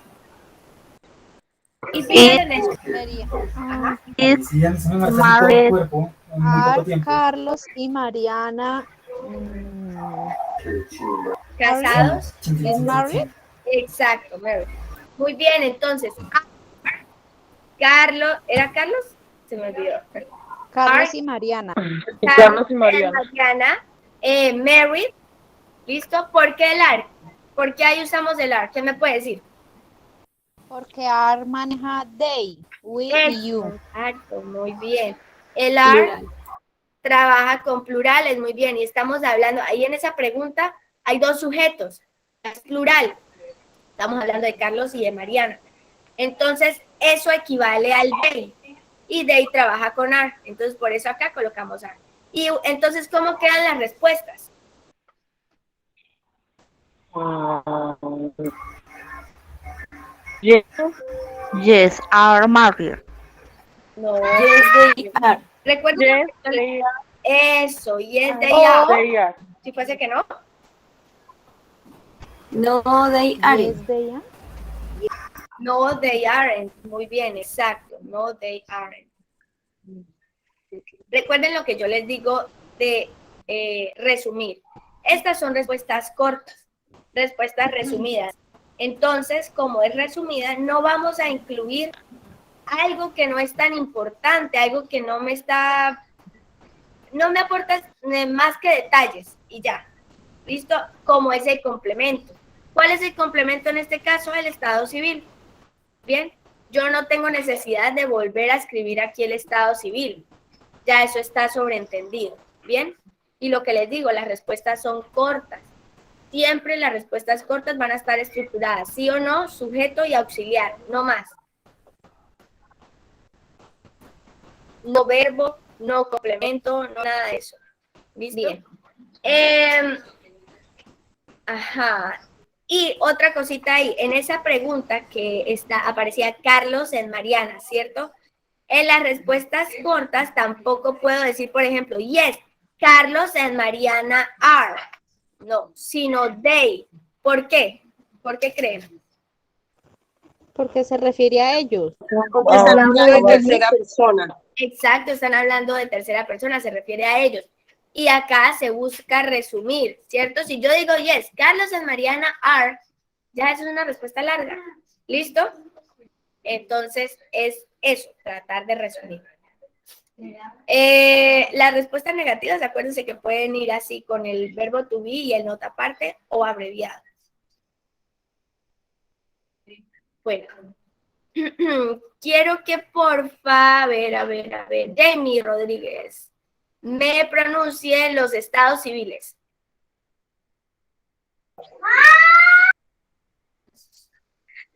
Speaker 1: Y fíjense en eso.
Speaker 9: It's married.
Speaker 8: Carlos y Mariana
Speaker 1: ¿Casados?
Speaker 8: is married.
Speaker 1: Exacto, married. Muy bien, entonces. Carlos, ¿era Carlos? Se me olvidó.
Speaker 8: Carlos y Mariana.
Speaker 5: Carlos y Mariana.
Speaker 1: Married. ¿Listo? ¿Por qué el AR? ¿Por qué ahí usamos el AR? ¿Qué me puede decir?
Speaker 8: Porque are maneja they, we y you.
Speaker 1: Exacto, muy bien. El AR trabaja con plurales, muy bien. Y estamos hablando, ahí en esa pregunta hay dos sujetos. Es plural. Estamos hablando de Carlos y de Mariana. Entonces, eso equivale al they. Y they trabaja con are. Entonces, por eso acá colocamos are. Y entonces, ¿cómo quedan las respuestas?
Speaker 4: Yes, are married.
Speaker 1: No.
Speaker 7: Yes, they are.
Speaker 1: Recuerden
Speaker 5: Yes, they are.
Speaker 1: eso, yes, they are.
Speaker 5: They are.
Speaker 1: Si fuese que no.
Speaker 7: No, they aren't.
Speaker 8: Yes, they are.
Speaker 1: No, they aren't. Muy bien, exacto. No, they aren't. Recuerden lo que yo les digo de resumir. Estas son respuestas cortas, respuestas resumidas. Entonces, como es resumida, no vamos a incluir algo que no es tan importante, algo que no me aporta más que detalles y ya. ¿Listo? Como es el complemento. ¿Cuál es el complemento en este caso? El estado civil. Bien, yo no tengo necesidad de volver a escribir aquí el estado civil. Ya eso está sobreentendido. Bien, y lo que les digo, las respuestas son cortas. Siempre las respuestas cortas van a estar estructuradas, sí o no, sujeto y auxiliar, no más. No verbo, no complemento, no nada de eso. ¿Listo? Bien. Ajá. Y otra cosita ahí, en esa pregunta que aparecía Carlos en Mariana, ¿cierto? En las respuestas cortas tampoco puedo decir, por ejemplo, yes, Carlos and Mariana are. No, sino they. ¿Por qué? ¿Por qué creen?
Speaker 8: Porque se refiere a ellos.
Speaker 10: Porque están hablando de tercera persona.
Speaker 1: Exacto, están hablando de tercera persona, se refiere a ellos. Y acá se busca resumir, ¿cierto? Si yo digo, yes, Carlos and Mariana are, ya eso es una respuesta larga. ¿Listo? Entonces, es eso, tratar de resumir. Las respuestas negativas, acuérdense que pueden ir así con el verbo to be y el nota aparte o abreviado. Bueno. Quiero que porfa, a ver, Jamie Rodríguez, me pronuncie los estados civiles.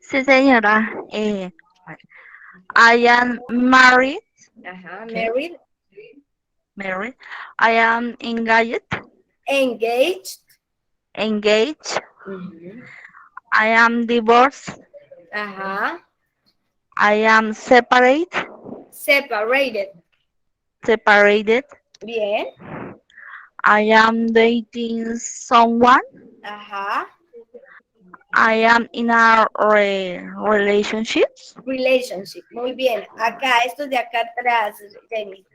Speaker 4: Sí, señora. I am married.
Speaker 1: Ajá, married.
Speaker 4: Married. I am engaged.
Speaker 1: Engaged.
Speaker 4: Engaged. I am divorced.
Speaker 1: Ajá.
Speaker 4: I am separated.
Speaker 1: Separated.
Speaker 4: Separated.
Speaker 1: Bien.
Speaker 4: I am dating someone.
Speaker 1: Ajá.
Speaker 4: I am in a relationship.
Speaker 1: Relationship. Muy bien. Acá, estos de acá atrás, Jamie.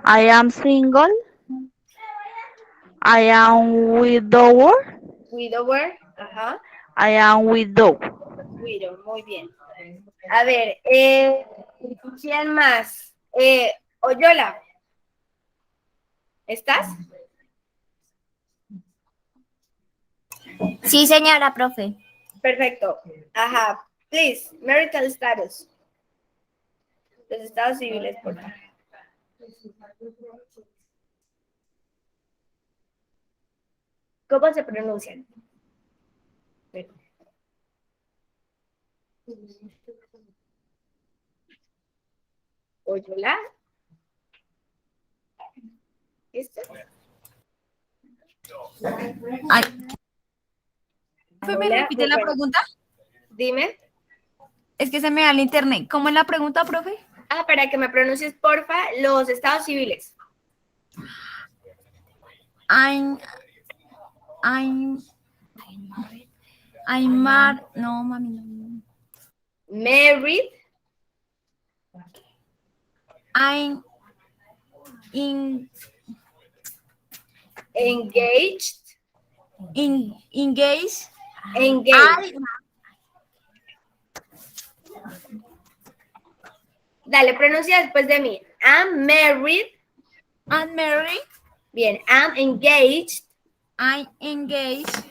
Speaker 4: I am single. I am widower.
Speaker 1: Widower. Ajá.
Speaker 4: I am widow.
Speaker 1: Widow. Muy bien. A ver, ¿quién más? Oyola. ¿Estás?
Speaker 6: Sí, señora, profe.
Speaker 1: Perfecto. Ajá. Please, marital status. Los estados civiles, por favor. ¿Cómo se pronuncian? Oyola. ¿Esto?
Speaker 2: ¿Me repite la pregunta?
Speaker 1: Dime.
Speaker 2: Es que se me da el internet. ¿Cómo es la pregunta, profe?
Speaker 1: Para que me pronuncies, porfa, los estados civiles.
Speaker 2: I'm no, mami, no.
Speaker 1: Married.
Speaker 2: I'm
Speaker 1: Engaged.
Speaker 2: Engaged.
Speaker 1: Engaged. Dale, pronuncia después de mí. I'm married.
Speaker 2: I'm married.
Speaker 1: Bien. I'm engaged.
Speaker 2: I'm engaged.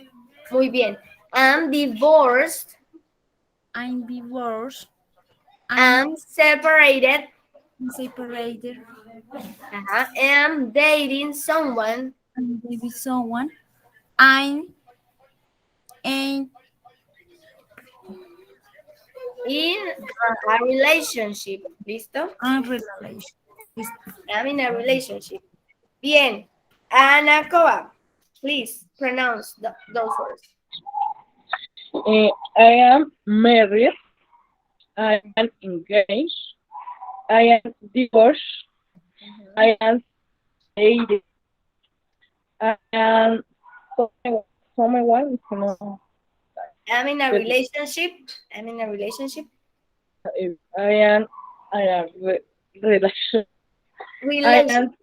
Speaker 1: Muy bien. I'm divorced.
Speaker 2: I'm divorced.
Speaker 1: I'm separated.
Speaker 2: I'm separated.
Speaker 1: Ajá. I'm dating someone.
Speaker 2: I'm dating someone. I'm
Speaker 1: in a relationship. ¿Listo?
Speaker 7: Relationship.
Speaker 1: I'm in a relationship. Bien. Ana Coba, please pronounce those words.
Speaker 5: I am married. I am engaged. I am divorced. I am dated. I am someone. No.
Speaker 1: I'm in a relationship. I'm in a relationship.
Speaker 5: I am relation. I
Speaker 1: Relation.
Speaker 5: am,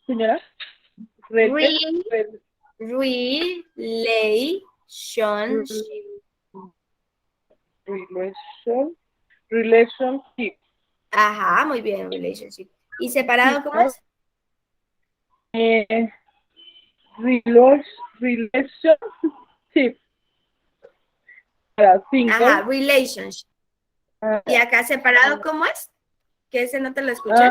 Speaker 5: señora. Relationship.
Speaker 1: Ajá, muy bien, relationship. ¿Y separado cómo es?
Speaker 5: Relationship. Para single.
Speaker 1: Ajá, relationship. ¿Y acá separado cómo es? Que ese no te lo escuché.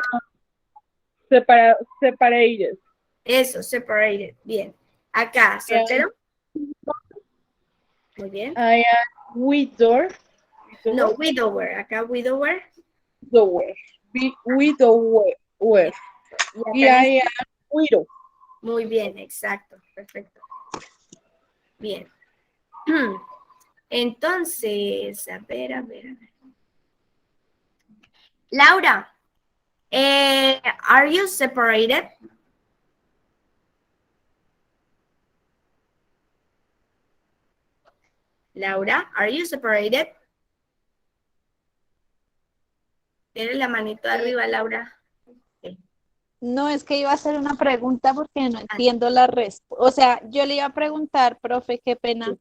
Speaker 5: Separated.
Speaker 1: Eso, separated. Bien. Acá, soltero. Muy bien.
Speaker 5: I am widower.
Speaker 1: No, widower. Acá, widower.
Speaker 5: Widower. Y I am widow.
Speaker 1: Muy bien, exacto. Perfecto. Bien. Entonces, a ver. Laura, are you separated? Laura, are you separated? Tiene la manito arriba, Laura.
Speaker 8: No, es que iba a hacer una pregunta porque no entiendo la respuesta. O sea, yo le iba a preguntar, profe, qué pena.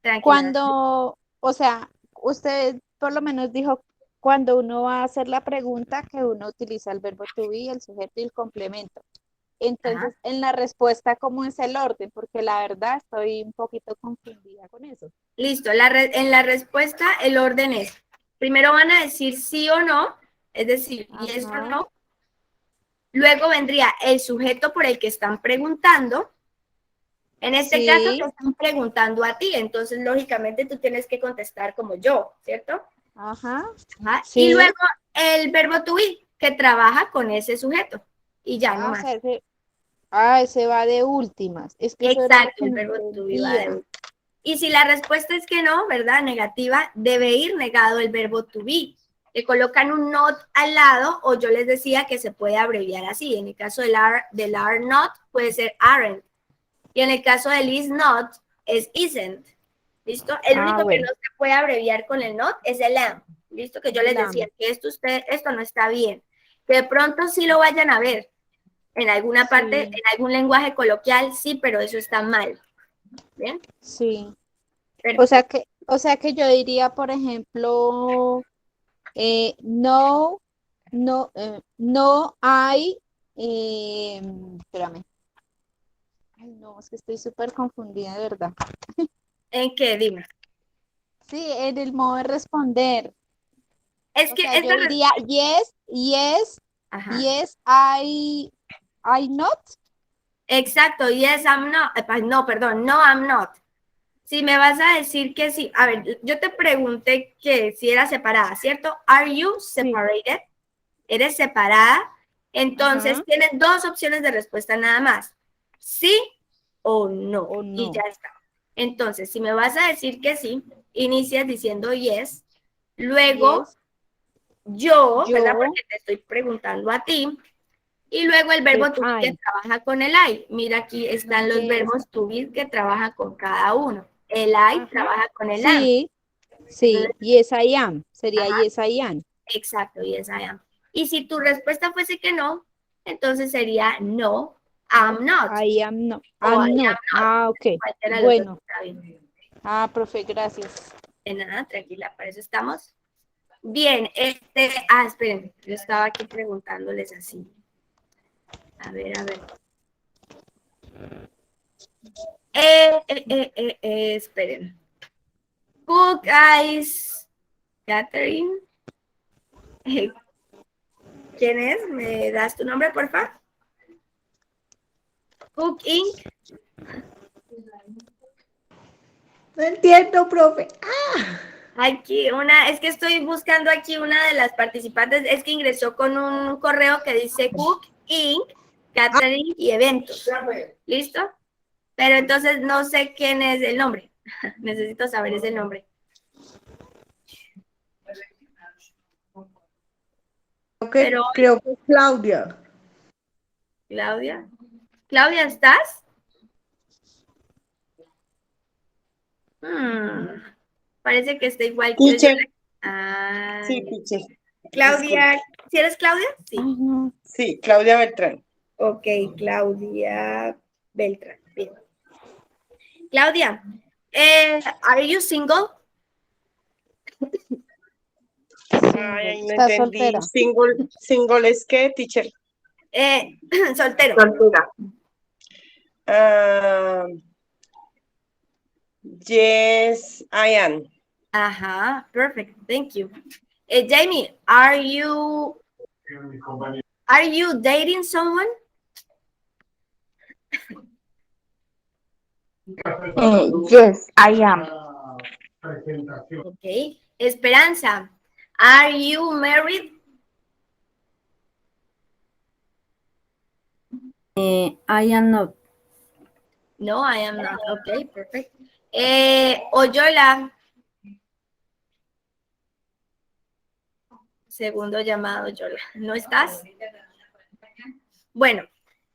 Speaker 1: Tranquila.
Speaker 8: Cuando, o sea, usted por lo menos dijo, cuando uno va a hacer la pregunta, que uno utiliza el verbo to be, el sujeto y el complemento. Entonces, en la respuesta, ¿cómo es el orden? Porque la verdad estoy un poquito confundida con eso.
Speaker 1: Listo, en la respuesta el orden es, primero van a decir sí o no, es decir, yes o no. Luego vendría el sujeto por el que están preguntando. En este caso te están preguntando a ti, entonces lógicamente tú tienes que contestar como yo, ¿cierto?
Speaker 8: Ajá.
Speaker 1: Sí. Y luego el verbo to be, que trabaja con ese sujeto. Y ya no más.
Speaker 8: Ese va de últimas. Es que
Speaker 1: exacto, el verbo to be va de últimas. Y si la respuesta es que no, ¿verdad? Negativa, debe ir negado el verbo to be. Le colocan un not al lado, o yo les decía que se puede abreviar así. En el caso del are not, puede ser aren't. Y en el caso del is not, es isn't. ¿Listo? El único que no se puede abreviar con el not es el am. ¿Listo? Que yo les decía que esto no está bien. Que de pronto sí lo vayan a ver. En alguna parte, en algún lenguaje coloquial, sí, pero eso está mal. ¿Bien?
Speaker 8: Sí. Perfecto. O sea que yo diría, por ejemplo, no hay, espérame. Ay, no, es que estoy súper confundida, de verdad.
Speaker 1: ¿En qué? Dime.
Speaker 8: Sí, en el modo de responder.
Speaker 1: Es que
Speaker 8: yo diría yes, I not.
Speaker 1: Exacto, yes, I'm not. No, perdón, no, I'm not. Si me vas a decir que sí, a ver, yo te pregunté que si era separada, ¿cierto? Are you separated? ¿Eres separada? Entonces tienes dos opciones de respuesta nada más. Sí o no. Y ya está. Entonces, si me vas a decir que sí, inicias diciendo yes, luego yo, ¿verdad? Porque te estoy preguntando a ti. Y luego el verbo to be que trabaja con el I. Mira, aquí están los verbos to be que trabajan con cada uno. El I trabaja con el am.
Speaker 8: Sí, yes I am. Sería yes I am.
Speaker 1: Exacto, yes I am. Y si tu respuesta fuese que no, entonces sería no, I'm not.
Speaker 8: I am not. I'm not. Ah, ok. Bueno. Profe, gracias.
Speaker 1: De nada, tranquila, para eso estamos. Bien, esperen, yo estaba aquí preguntándoles así. A ver. Esperen. Cook Eyes Catherine. ¿Quién es? ¿Me das tu nombre, por favor? Cook Inc.
Speaker 6: No entiendo, profe.
Speaker 1: Aquí es que estoy buscando aquí una de las participantes, es que ingresó con un correo que dice Cook, Inc., Catering y Eventos. ¿Listo? Pero entonces no sé quién es el nombre. Necesito saber ese nombre.
Speaker 10: Creo que es Claudia.
Speaker 1: Claudia. Claudia, ¿estás? Parece que está igual que yo.
Speaker 10: Teacher.
Speaker 1: Ah,
Speaker 10: Sí, teacher.
Speaker 1: Claudia, ¿sí eres Claudia? Sí.
Speaker 10: Sí, Claudia Beltrán.
Speaker 1: Ok, Claudia Beltrán. Bien. Claudia, ¿are you single?
Speaker 10: Ay, no
Speaker 8: Está
Speaker 10: entendí.
Speaker 8: soltera.
Speaker 10: Single es qué, teacher.
Speaker 1: Soltero.
Speaker 10: Soltera. Yes, I am.
Speaker 1: Ajá, perfect. Thank you. Jamie, are you dating someone?
Speaker 4: Yes, I am.
Speaker 1: Okay. Esperanza, are you married?
Speaker 7: I am not.
Speaker 1: No, I am not. Okay, perfect. Oyola. Segundo llamado, Yola. ¿No estás? Bueno,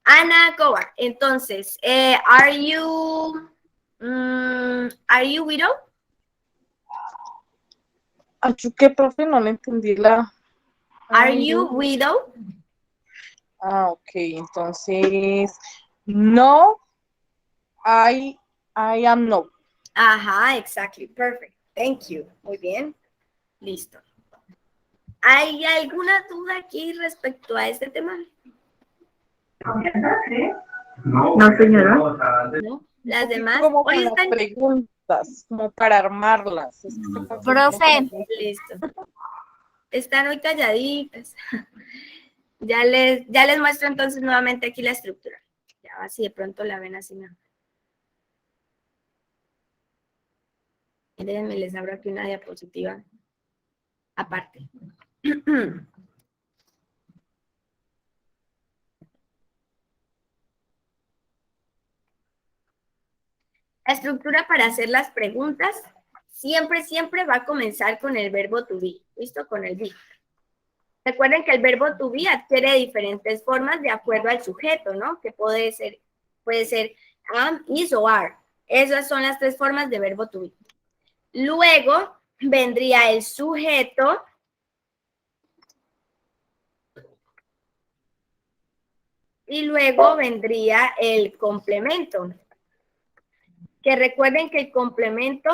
Speaker 1: Ana Kovac. Entonces, are you widow?
Speaker 5: ¿Qué, profe? No le entendí la...
Speaker 1: Are you widow?
Speaker 5: Ok, entonces, no, I am no.
Speaker 1: Ajá, exactly, perfect. Thank you. Muy bien. Listo. ¿Hay alguna duda aquí respecto a este tema?
Speaker 9: No, señora.
Speaker 1: ¿No? Las demás.
Speaker 5: Como
Speaker 1: Hoy
Speaker 5: para
Speaker 1: están.
Speaker 5: preguntas, como para armarlas. Es que se pasan
Speaker 1: Profe.
Speaker 5: como-
Speaker 1: Listo. Están hoy calladitas. Ya les muestro entonces nuevamente aquí la estructura. Ya así de pronto la ven así mejor. Déjenme les abro aquí una diapositiva aparte. La estructura para hacer las preguntas siempre va a comenzar con el verbo to be. ¿Listo? Con el be. Recuerden que el verbo to be adquiere diferentes formas de acuerdo al sujeto, ¿no? Que puede ser am, is o are. Esas son las tres formas de verbo to be. Luego vendría el sujeto. Y luego vendría el complemento. Que recuerden que el complemento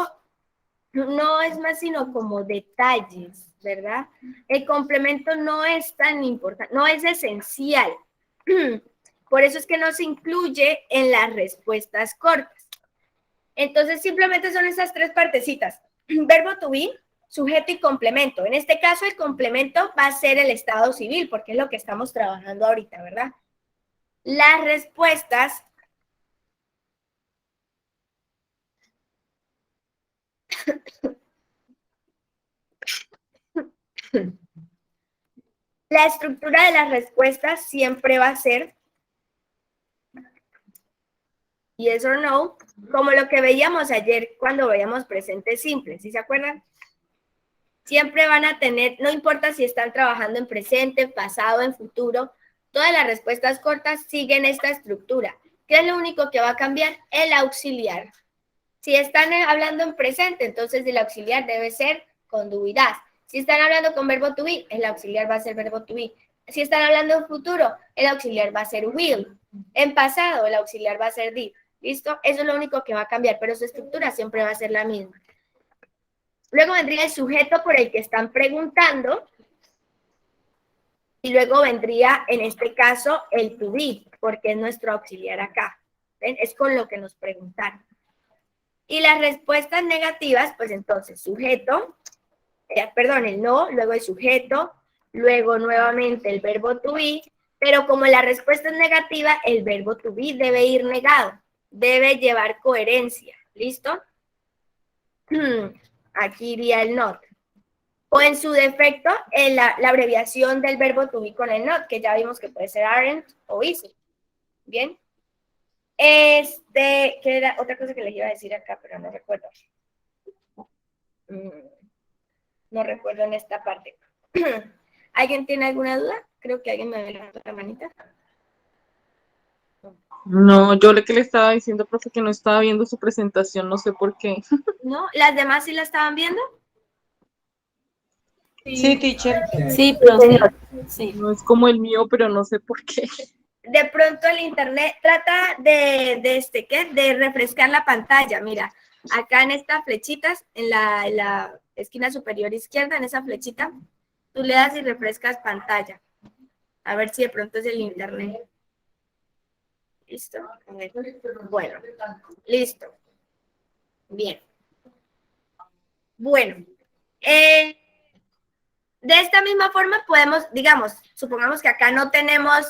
Speaker 1: no es más sino como detalles, ¿verdad? El complemento no es tan importante, no es esencial. Por eso es que no se incluye en las respuestas cortas. Entonces simplemente son esas tres partecitas. Verbo to be, sujeto y complemento. En este caso el complemento va a ser el estado civil, porque es lo que estamos trabajando ahorita, ¿verdad? Las respuestas la estructura de las respuestas siempre va a ser yes or no, como lo que veíamos ayer cuando veíamos presente simple, ¿sí se acuerdan? Siempre van a tener, no importa si están trabajando en presente, en pasado, en futuro, todas las respuestas cortas siguen esta estructura. ¿Qué es lo único que va a cambiar? El auxiliar. Si están hablando en presente, entonces el auxiliar debe ser con do y das. Si están hablando con verbo to be, el auxiliar va a ser verbo to be. Si están hablando en futuro, el auxiliar va a ser will. En pasado, el auxiliar va a ser did. ¿Listo? Eso es lo único que va a cambiar, pero su estructura siempre va a ser la misma. Luego vendría el sujeto por el que están preguntando. Y luego vendría, en este caso, el to be, porque es nuestro auxiliar acá. ¿Ven? Es con lo que nos preguntaron. Y las respuestas negativas, pues entonces, sujeto, el no, luego el sujeto, luego nuevamente el verbo to be, pero como la respuesta es negativa, el verbo to be debe ir negado, debe llevar coherencia, ¿listo? aquí iría el not. O en su defecto, la abreviación del verbo to be con el not, que ya vimos que puede ser aren't o isn't. Bien. ¿Qué era otra cosa que les iba a decir acá, pero no recuerdo? No recuerdo en esta parte. ¿Alguien tiene alguna duda? Creo que alguien me levantó la manita.
Speaker 5: No, yo lo que le estaba diciendo, profe, que no estaba viendo su presentación, no sé por qué.
Speaker 1: ¿No? ¿Las demás sí la estaban viendo?
Speaker 10: Sí, teacher.
Speaker 7: Sí, profe. Sí.
Speaker 5: No es como el mío, pero no sé por qué.
Speaker 1: De pronto el internet trata de refrescar la pantalla. Mira, acá en estas flechitas, en la esquina superior izquierda, en esa flechita, tú le das y refrescas pantalla. A ver si de pronto es el internet. ¿Listo? A ver. Bueno, listo. Bien. Bueno. De esta misma forma podemos, digamos, supongamos que acá no tenemos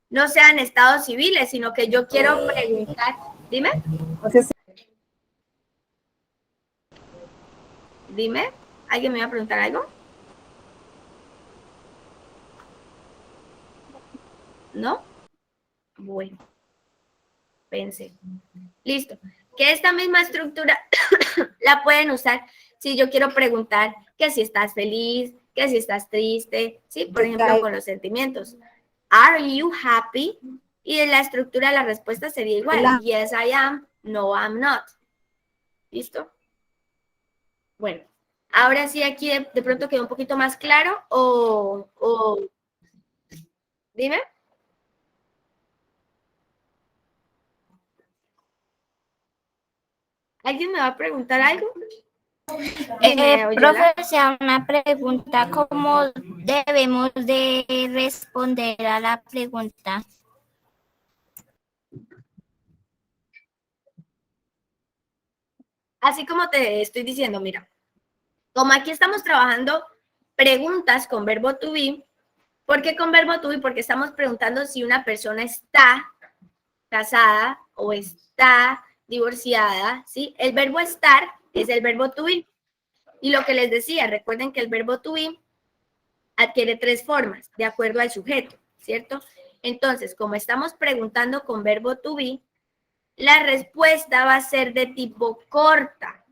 Speaker 1: no sean estados civiles, sino que yo quiero preguntar. Dime. Dime. ¿Alguien me va a preguntar algo? ¿No? Bueno. Pensé. Listo. Que esta misma estructura la pueden usar si yo quiero preguntar que si estás feliz, que si estás triste, ¿sí? Por ejemplo, con los sentimientos. Are you happy? Y en la estructura la respuesta sería igual. Yes, I am. No, I'm not. ¿Listo? Bueno, ahora sí aquí de pronto quedó un poquito más claro o... Dime. ¿Alguien me va a preguntar algo?
Speaker 6: Profesor, una pregunta, ¿cómo debemos de responder a la pregunta?
Speaker 1: Así como te estoy diciendo, mira, como aquí estamos trabajando preguntas con verbo to be, ¿por qué con verbo to be? Porque estamos preguntando si una persona está casada o está divorciada, ¿sí? El verbo estar es el verbo to be. Y lo que les decía, recuerden que el verbo to be adquiere 3 formas, de acuerdo al sujeto, ¿cierto? Entonces, como estamos preguntando con verbo to be, la respuesta va a ser de tipo corta,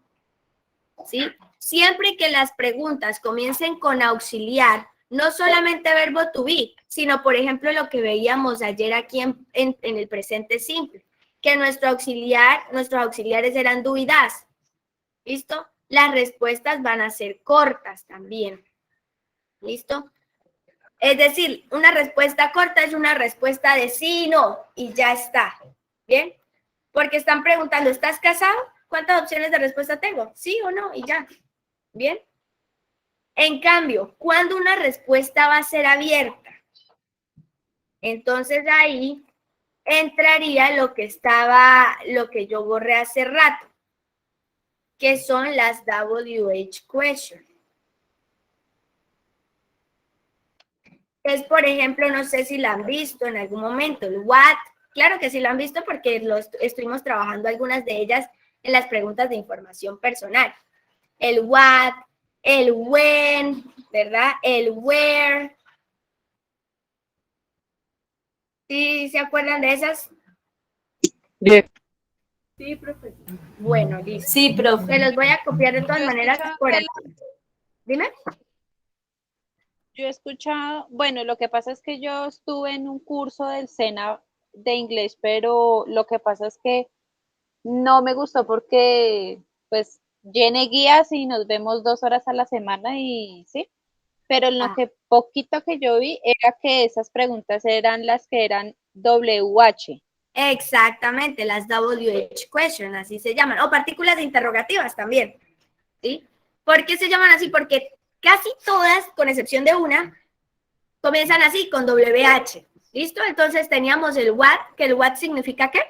Speaker 1: ¿sí? Siempre que las preguntas comiencen con auxiliar, no solamente verbo to be, sino, por ejemplo, lo que veíamos ayer aquí en el presente simple, que nuestros auxiliares eran do y das, ¿listo? Las respuestas van a ser cortas también, ¿listo? Es decir, una respuesta corta es una respuesta de sí y no, y ya está, ¿bien? Porque están preguntando, ¿estás casado? ¿Cuántas opciones de respuesta tengo? ¿Sí o no? Y ya. ¿Bien? En cambio, cuando una respuesta va a ser abierta, entonces ahí entraría lo que yo borré hace rato, que son las WH questions. Es, por ejemplo, no sé si la han visto en algún momento, el what. Claro que sí lo han visto porque estuvimos trabajando algunas de ellas en las preguntas de información personal. El what, el when, ¿verdad? El where. ¿Sí se acuerdan de esas?
Speaker 5: Bien.
Speaker 3: Sí, profe.
Speaker 1: Bueno, listo.
Speaker 7: Sí, profe.
Speaker 1: Se los voy a copiar de todas maneras por aquí. Dime.
Speaker 8: Yo he escuchado, bueno, lo que pasa es que yo estuve en un curso del SENA de inglés, pero lo que pasa es que no me gustó porque, pues, llené guías y nos vemos 2 horas a la semana y sí, pero lo que poquito que yo vi era que esas preguntas eran las que eran WH.
Speaker 1: Exactamente, las WH questions, así se llaman, o partículas interrogativas también, ¿sí? ¿Por qué se llaman así? Porque casi todas, con excepción de una, comienzan así, con WH, ¿listo? Entonces teníamos el what, que el what significa ¿qué?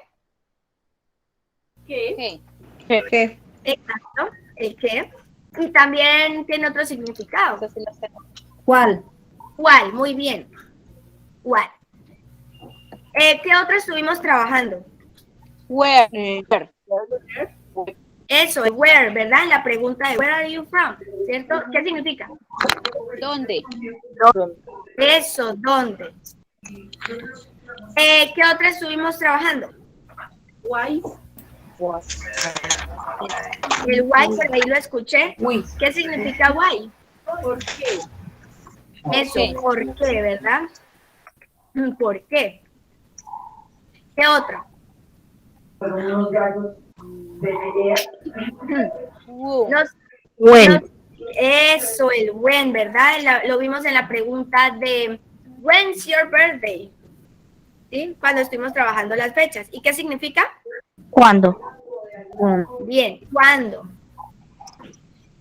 Speaker 3: ¿Qué?
Speaker 10: ¿Qué?
Speaker 1: Exacto, el qué. Y también tiene otro significado.
Speaker 7: ¿Cuál?
Speaker 1: ¿Cuál? Muy bien. ¿Cuál? ¿Qué otro estuvimos trabajando?
Speaker 8: Where.
Speaker 1: Eso, el where, ¿verdad? La pregunta de where are you from, ¿cierto? ¿Qué significa?
Speaker 8: ¿Dónde?
Speaker 1: Eso, ¿dónde? ¿Qué otra estuvimos trabajando?
Speaker 3: Why?
Speaker 1: El why, por ahí lo escuché.
Speaker 7: Uy.
Speaker 1: ¿Qué significa why?
Speaker 3: ¿Por qué?
Speaker 1: Eso,
Speaker 8: qué?
Speaker 1: ¿por qué, verdad? ¿Por qué? ¿Qué otro? Nos- Eso, el when, ¿verdad? Lo vimos en la pregunta de when's your birthday? ¿Sí? Cuando estuvimos trabajando las fechas. ¿Y qué significa?
Speaker 4: ¿Cuándo?
Speaker 1: Bien, ¿cuándo?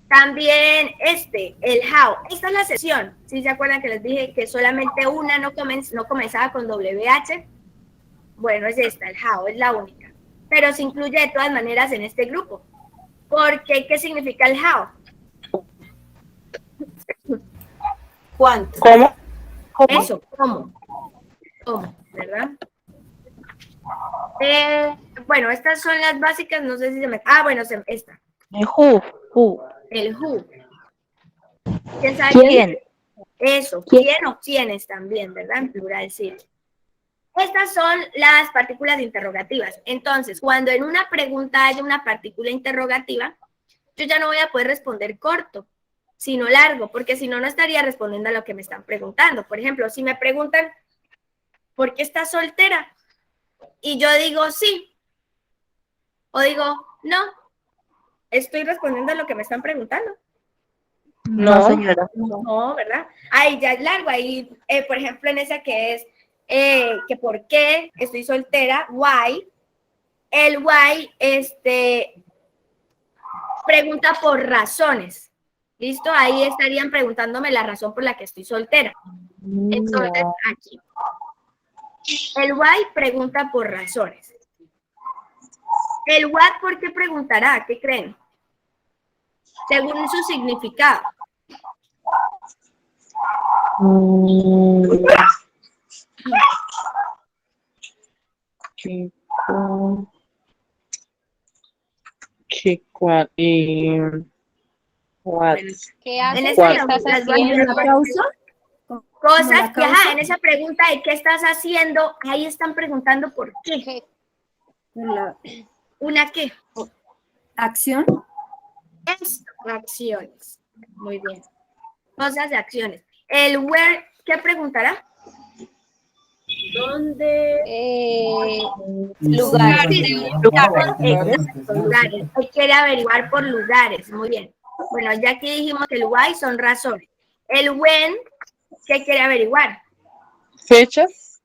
Speaker 1: También el how. Esta es la sesión. ¿Sí se acuerdan que les dije que solamente una no comenzaba con WH? Bueno, es esta, el how, es la única. Pero se incluye de todas maneras en este grupo. Porque, ¿qué significa el how?
Speaker 7: ¿Cuánto?
Speaker 4: ¿Cómo?
Speaker 1: Eso, ¿cómo? ¿Cómo? ¿Verdad? Bueno, estas son las básicas, no sé si se me... Ah, bueno, esta.
Speaker 4: Who.
Speaker 1: El who. ¿Quién sabe
Speaker 4: ¿Quién?
Speaker 1: Eso, ¿quién o quiénes también, ¿verdad? En plural, sí. Estas son las partículas interrogativas. Entonces, cuando en una pregunta haya una partícula interrogativa, yo ya no voy a poder responder corto, sino largo, porque si no, no estaría respondiendo a lo que me están preguntando. Por ejemplo, si me preguntan, ¿por qué estás soltera? Y yo digo, sí. O digo, no. Estoy respondiendo a lo que me están preguntando.
Speaker 4: No, señora.
Speaker 1: No, ¿verdad? Ahí ya es largo. Ahí, por ejemplo, en esa que es que por qué estoy soltera, why. El why, pregunta por razones. ¿Listo? Ahí estarían preguntándome la razón por la que estoy soltera. Entonces, aquí. El why pregunta por razones. El what, ¿por qué preguntará? ¿Qué creen? Según su significado.
Speaker 8: ¿Qué
Speaker 1: En
Speaker 8: haces?
Speaker 1: esa
Speaker 8: ¿Qué estás
Speaker 1: las voy a
Speaker 8: haciendo?
Speaker 1: ayudar.
Speaker 7: ¿La causa?
Speaker 1: Cosas que,
Speaker 7: causa?
Speaker 1: ajá, en esa pregunta de qué estás haciendo, ahí están preguntando por qué.
Speaker 8: ¿Qué?
Speaker 7: La
Speaker 1: ¿Una qué?
Speaker 7: acción.
Speaker 1: Es acciones. Muy bien. Cosas de acciones. El where, ¿qué preguntará?
Speaker 3: ¿Dónde?
Speaker 8: Lugares.
Speaker 1: Lugares. Él quiere averiguar por lugares. Muy bien. Bueno, ya aquí dijimos que el why son razones. El when, ¿qué quiere averiguar?
Speaker 5: ¿Fechas?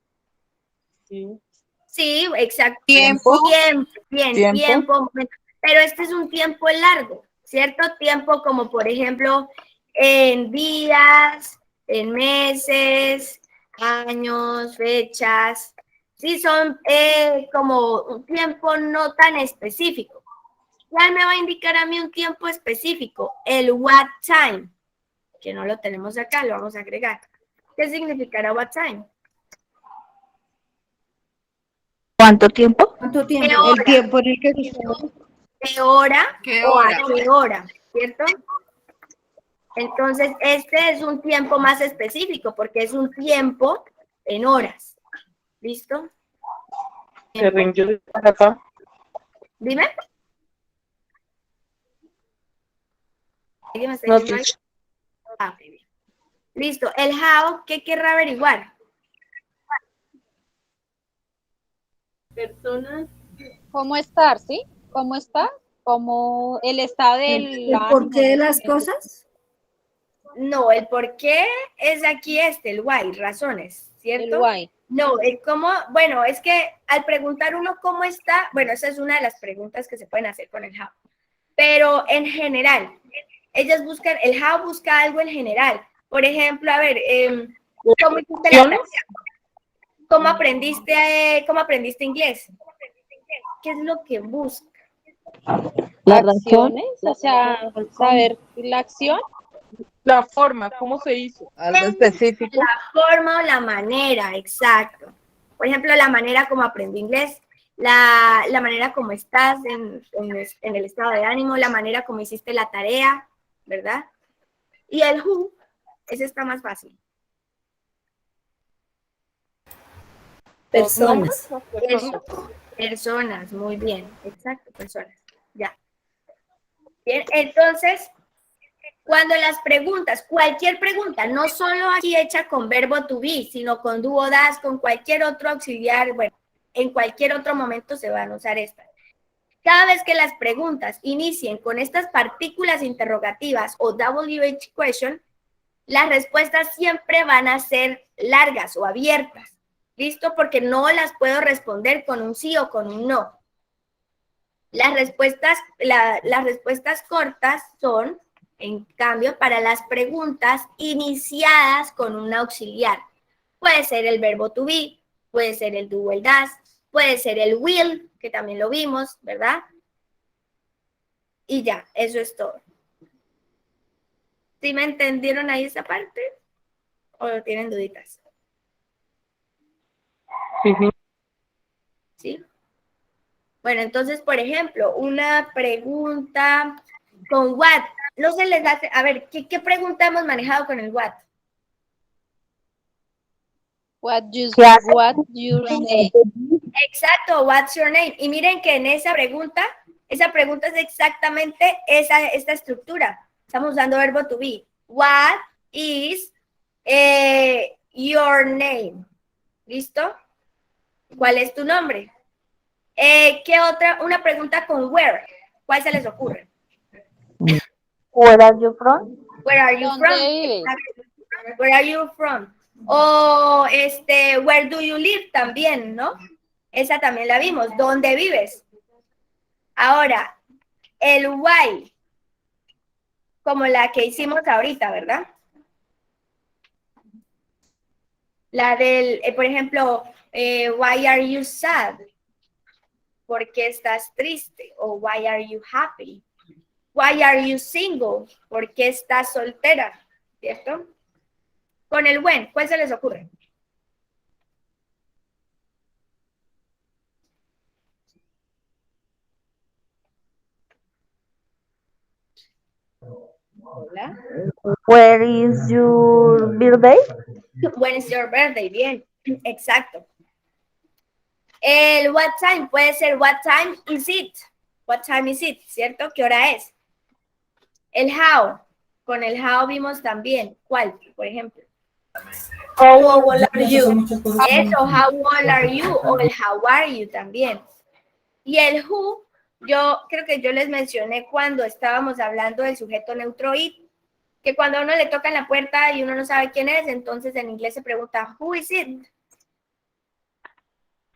Speaker 5: Sí.
Speaker 1: Sí, exacto.
Speaker 2: Tiempo.
Speaker 1: Tiempo. Momento. Pero este es un tiempo largo, ¿cierto? Tiempo como, por ejemplo, en días, en meses, años, fechas. Sí, son como un tiempo no tan específico. ¿Cuál me va a indicar a mí un tiempo específico? El what time, que no lo tenemos acá, lo vamos a agregar. ¿Qué significará what time?
Speaker 4: ¿Cuánto tiempo?
Speaker 7: ¿Cuánto tiempo?
Speaker 1: ¿Qué hora?
Speaker 8: El tiempo en el que
Speaker 1: ¿Qué hora?
Speaker 2: ¿Qué
Speaker 1: o
Speaker 2: hora?
Speaker 1: a qué hora? ¿Cierto? Entonces, este es un tiempo más específico porque es un tiempo en horas. ¿Listo?
Speaker 5: Se rindió de acá.
Speaker 1: Dime. ¿Alguien me está
Speaker 5: No,
Speaker 1: diciendo algo? Ah, ok, bien. Listo. El how, ¿qué querrá averiguar?
Speaker 3: Personas.
Speaker 8: ¿Cómo estar, sí? ¿Cómo está? ¿Cómo el estado del
Speaker 7: ¿El porqué de las cosas?
Speaker 1: No, el por qué es aquí el why, razones,
Speaker 8: El
Speaker 1: ¿cierto?
Speaker 8: why.
Speaker 1: No, el cómo, bueno, es que al preguntar uno cómo está, bueno, esa es una de las preguntas que se pueden hacer con el how. Pero en general, ellas buscan, el how busca algo en general. Por ejemplo, a ver, ¿cómo hiciste la tarea? ¿Cómo aprendiste inglés? ¿Qué es lo que busca?
Speaker 8: Acciones, o sea, saber la acción.
Speaker 5: La forma, ¿cómo se hizo?
Speaker 11: Algo específico.
Speaker 1: La forma o la manera, exacto. Por ejemplo, la manera como aprendí inglés. la manera como estás en el estado de ánimo, la manera como hiciste la tarea, ¿verdad? Y el who, ese está más fácil.
Speaker 7: Personas.
Speaker 1: Eso, personas, muy bien, exacto, personas, ya. Bien, entonces, cuando las preguntas, cualquier pregunta, no solo aquí hecha con verbo to be, sino con do o das, con cualquier otro auxiliar, bueno, en cualquier otro momento se van a usar estas. Cada vez que las preguntas inicien con estas partículas interrogativas o WH question, las respuestas siempre van a ser largas o abiertas. ¿Listo? Porque no las puedo responder con un sí o con un no. Las respuestas cortas son, en cambio, para las preguntas iniciadas con un auxiliar. Puede ser el verbo to be, puede ser el do o el das, puede ser el will, que también lo vimos, ¿verdad? Y ya, eso es todo. ¿Sí me entendieron ahí esa parte? ¿O tienen duditas?
Speaker 5: Sí.
Speaker 1: ¿Sí? Bueno, entonces, por ejemplo, una pregunta con what. No se les hace. A ver, ¿qué pregunta hemos manejado con el what?
Speaker 8: What your name?
Speaker 1: Exacto, what's your name? Y miren que en esa pregunta es exactamente esta estructura. Estamos usando verbo to be. What is your name? ¿Listo? ¿Cuál es tu nombre? ¿Qué otra? Una pregunta con where. ¿Cuál se les ocurre?
Speaker 4: Where are you from?
Speaker 1: Where are you
Speaker 8: ¿Dónde
Speaker 1: from?
Speaker 8: vives?
Speaker 1: Where are you from? O where do you live también, ¿no? Esa también la vimos. ¿Dónde vives? Ahora, el why, como la que hicimos ahorita, ¿verdad? La del, por ejemplo, why are you sad? ¿Por qué estás triste? O why are you happy? Why are you single? ¿Por qué estás soltera? ¿Cierto? Con el when, ¿cuál se les ocurre? Hola.
Speaker 4: Where is your birthday?
Speaker 1: When is your birthday? Bien, exacto. El what time puede ser what time is it? What time is it? ¿Cierto? ¿Qué hora es? El how. Con el how vimos también. ¿Cuál, por ejemplo?
Speaker 7: How old are you?
Speaker 1: Eso, how old are you? O el how are you también. Y el who, yo creo que yo les mencioné cuando estábamos hablando del sujeto neutro it, que cuando a uno le toca en la puerta y uno no sabe quién es, entonces en inglés se pregunta, who is it?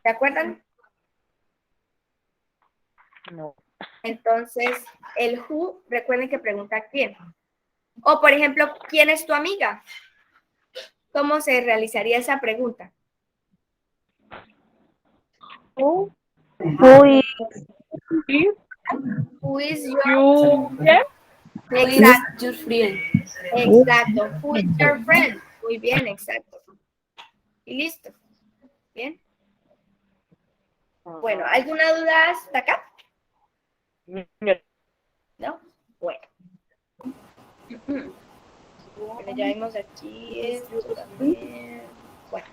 Speaker 1: ¿Se acuerdan?
Speaker 4: No.
Speaker 1: Entonces, el who, recuerden que pregunta quién. O, por ejemplo, ¿quién es tu amiga? ¿Cómo se realizaría esa pregunta?
Speaker 4: Who is
Speaker 1: Who is your... Exacto.
Speaker 7: Your friend.
Speaker 1: Exacto. Who is your friend? Muy bien, exacto. Y listo. Bien. Bueno, ¿alguna duda hasta acá? ¿No? Bueno. Bueno, ya vimos aquí esto también. Bueno.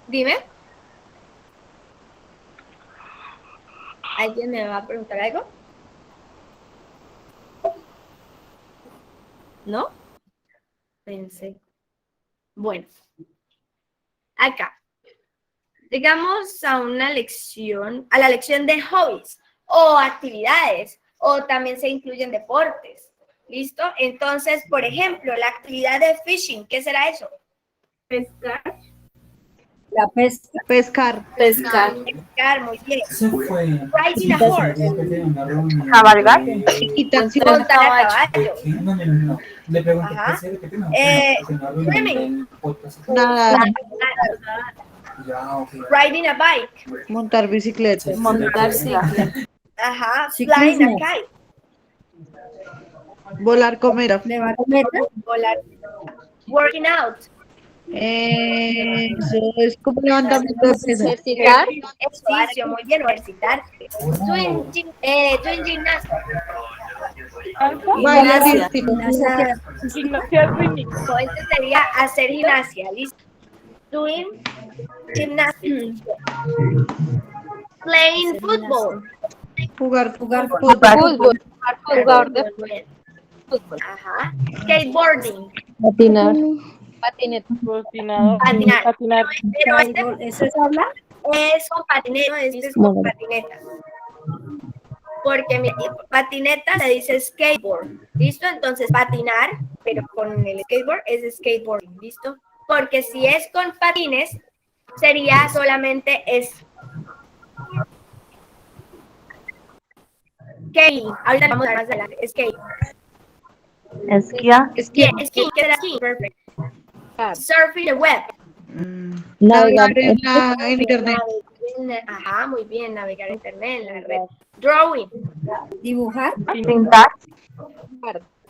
Speaker 1: Dime. ¿Alguien me va a preguntar algo? ¿No? Pensé. Bueno. Acá. Llegamos a una lección, a la lección de hobbies o actividades, o también se incluyen deportes. ¿Listo? Entonces, por ejemplo, la actividad de fishing, ¿qué será eso?
Speaker 3: Pescar.
Speaker 7: La pesca.
Speaker 3: Pescar.
Speaker 7: Pescar.
Speaker 1: Pescar, muy bien.
Speaker 9: Se fue.
Speaker 1: Riding a horse.
Speaker 4: Cabalgar.
Speaker 1: Montar a caballo.
Speaker 9: No. Le pregunté
Speaker 1: Ajá.
Speaker 9: qué serie que tiene.
Speaker 1: Swimming.
Speaker 3: Nada.
Speaker 9: Ya, ok.
Speaker 1: Riding a bike.
Speaker 3: Montar bicicleta.
Speaker 7: Montar cicla.
Speaker 1: Ajá.
Speaker 7: Ciclismo.
Speaker 1: Flying a kite.
Speaker 3: Volar comera.
Speaker 1: Volar. Working out.
Speaker 11: Eso es como levantamiento de pesas.
Speaker 8: Ejercitar.
Speaker 1: Ejercicio, muy bien, ejercitar. Doing gymnastics.
Speaker 11: Baile
Speaker 1: Gimnasia.
Speaker 11: artístico.
Speaker 1: Entonces sería hacer gimnasia, ¿listo? Doing gymnastics. Playing football.
Speaker 11: Jugar
Speaker 8: Fútbol.
Speaker 1: Jugador de fútbol. Ajá. Skateboarding.
Speaker 8: Patinar. Patineta.
Speaker 1: Patinar. Pero
Speaker 7: ¿Eso es hablar?
Speaker 1: es con patineta, este es con patineta. Porque patineta se dice skateboard, ¿listo? Entonces patinar, pero con el skateboard es skateboarding, ¿listo? Porque si es con patines, sería solamente skating. Ahorita vamos a ver más adelante, skate.
Speaker 4: Esquiar.
Speaker 1: Bien, ski, ¿qué era ski? Perfect. Surfing the web.
Speaker 11: navegar en internet.
Speaker 1: Ajá, muy bien, navegar en internet, en la red. Drawing.
Speaker 7: Dibujar.
Speaker 4: Pintar.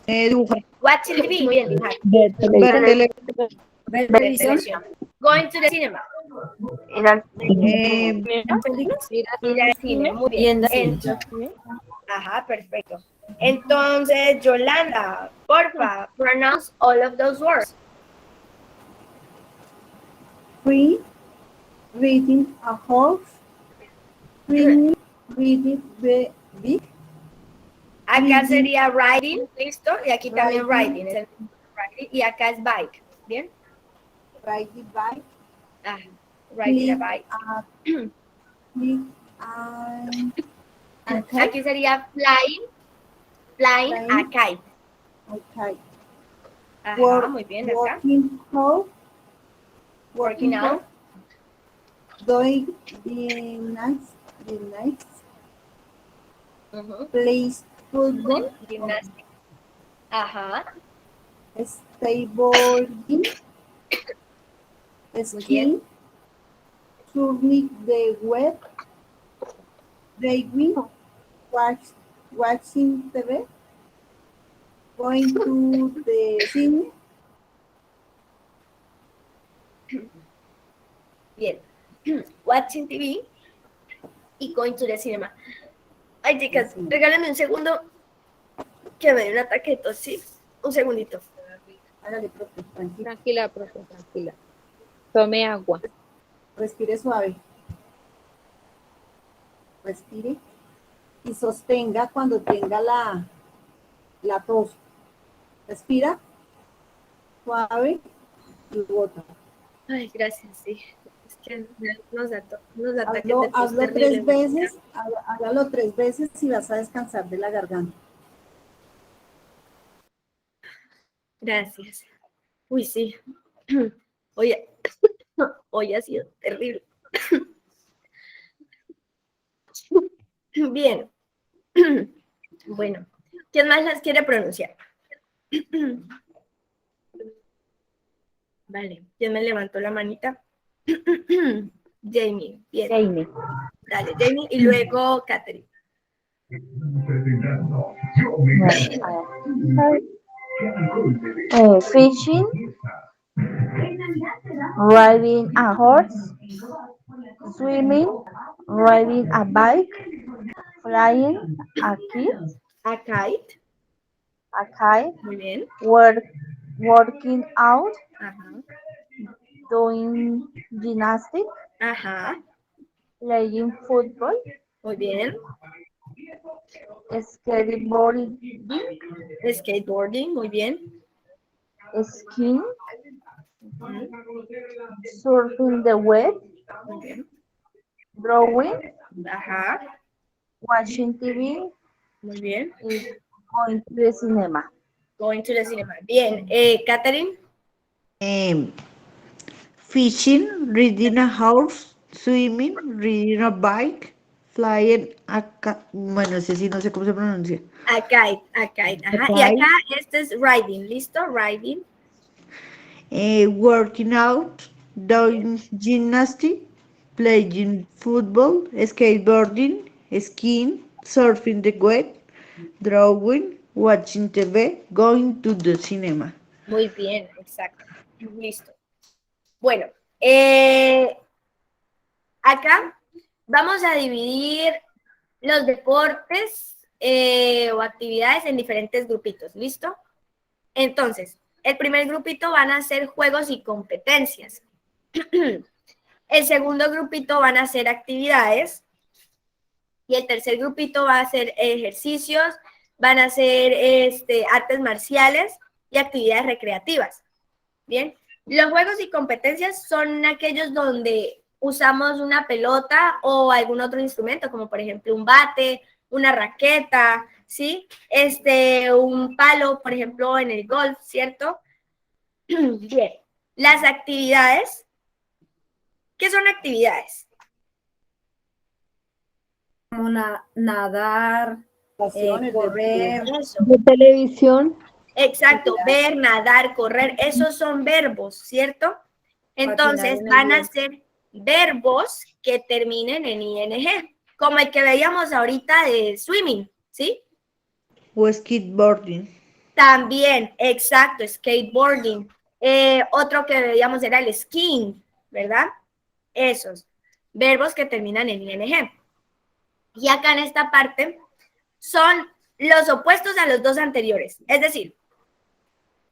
Speaker 11: Dibujar.
Speaker 1: Watching TV, muy bien, dibujar.
Speaker 11: Ver tele.
Speaker 7: Ver televisión.
Speaker 1: Going to the cinema.
Speaker 4: Ir al
Speaker 1: Ir al cine, muy bien. Ajá, perfecto. Entonces, Yolanda, porfa, pronounce all of those words.
Speaker 3: Reading a horse, reading big,
Speaker 1: Acá sería riding, ¿listo? Y aquí también riding. Y acá es bike, ¿bien?
Speaker 3: riding bike,
Speaker 1: Ah, riding a bike. Aquí sería flying a kite.
Speaker 3: okay.
Speaker 1: Ajá, muy bien, acá. Working out.
Speaker 3: Doing the nice plays football,
Speaker 1: Gimnastics. Ajá.
Speaker 3: skateboarding,
Speaker 1: bien.
Speaker 3: skiing, surfing the web, driving, watching TV, going to the cine.
Speaker 1: Bien. Watching TV y going to the cinema. Ay, chicas, regálenme un segundo que me dio un ataque de tos, ¿sí? Un segundito.
Speaker 3: Hágale, profe, tranquila.
Speaker 8: Tranquila, profe, tranquila. Tome agua.
Speaker 3: Respire suave. Respire y sostenga cuando tenga la tos. Respira suave y bota.
Speaker 1: Ay, gracias, sí. Es que nos da ataques de tos
Speaker 3: Hazlo
Speaker 1: terribles.
Speaker 3: 3 veces, hágalo 3 veces y vas a descansar de la garganta.
Speaker 1: Gracias. Uy, sí. Hoy ha sido terrible. Bien. Bueno, ¿quién más las quiere pronunciar? Vale, ¿quién me levantó la manita? Jamie, bien.
Speaker 4: Jamie.
Speaker 1: Dale, Jamie, y luego Catherine.
Speaker 4: Fishing. Riding a horse. Swimming. Riding a bike. Flying a kite.
Speaker 1: A kite,
Speaker 4: A kite.
Speaker 1: muy bien.
Speaker 4: Working out.
Speaker 1: Ajá,
Speaker 4: Doing gymnastics.
Speaker 1: ajá,
Speaker 4: Playing football.
Speaker 1: muy bien.
Speaker 4: Skateboarding.
Speaker 1: Skateboarding, muy bien.
Speaker 4: Skiing.
Speaker 1: Ujú,
Speaker 4: Surfing the web.
Speaker 1: muy bien.
Speaker 4: Drawing.
Speaker 1: Ajá,
Speaker 4: Watching TV.
Speaker 1: muy bien.
Speaker 4: Y going to the cinema.
Speaker 1: Going to the cinema. Bien, Catherine.
Speaker 11: Fishing, riding a horse, swimming, riding a bike, flying a bueno, ese sí no sé cómo se pronuncia.
Speaker 1: A kite, ajá. Y acá este es riding, ¿listo? Riding.
Speaker 11: Working out, doing gymnastics, playing football, skateboarding, skiing, surfing the web, drawing, watching TV, going to the cinema.
Speaker 1: Muy bien, exacto. Listo. Bueno, acá vamos a dividir los deportes o actividades en diferentes grupitos, ¿listo? Entonces, el primer grupito van a ser juegos y competencias. El segundo grupito van a ser actividades. Y el tercer grupito va a ser ejercicios, van a ser artes marciales y actividades recreativas. Bien, los juegos y competencias son aquellos donde usamos una pelota o algún otro instrumento, como por ejemplo un bate, una raqueta, ¿sí? Un palo, por ejemplo, en el golf, ¿cierto? Bien, las actividades. ¿Qué son actividades?
Speaker 7: Como nadar, correr.
Speaker 4: De televisión.
Speaker 1: Exacto, ver, nadar, correr, esos son verbos, ¿cierto? Entonces van a ser verbos que terminen en ing, como el que veíamos ahorita de swimming, ¿sí?
Speaker 11: O skateboarding.
Speaker 1: También, exacto, skateboarding. Otro que veíamos era el skiing, ¿verdad? Esos verbos que terminan en ing. Y acá en esta parte son los opuestos a los dos anteriores. Es decir,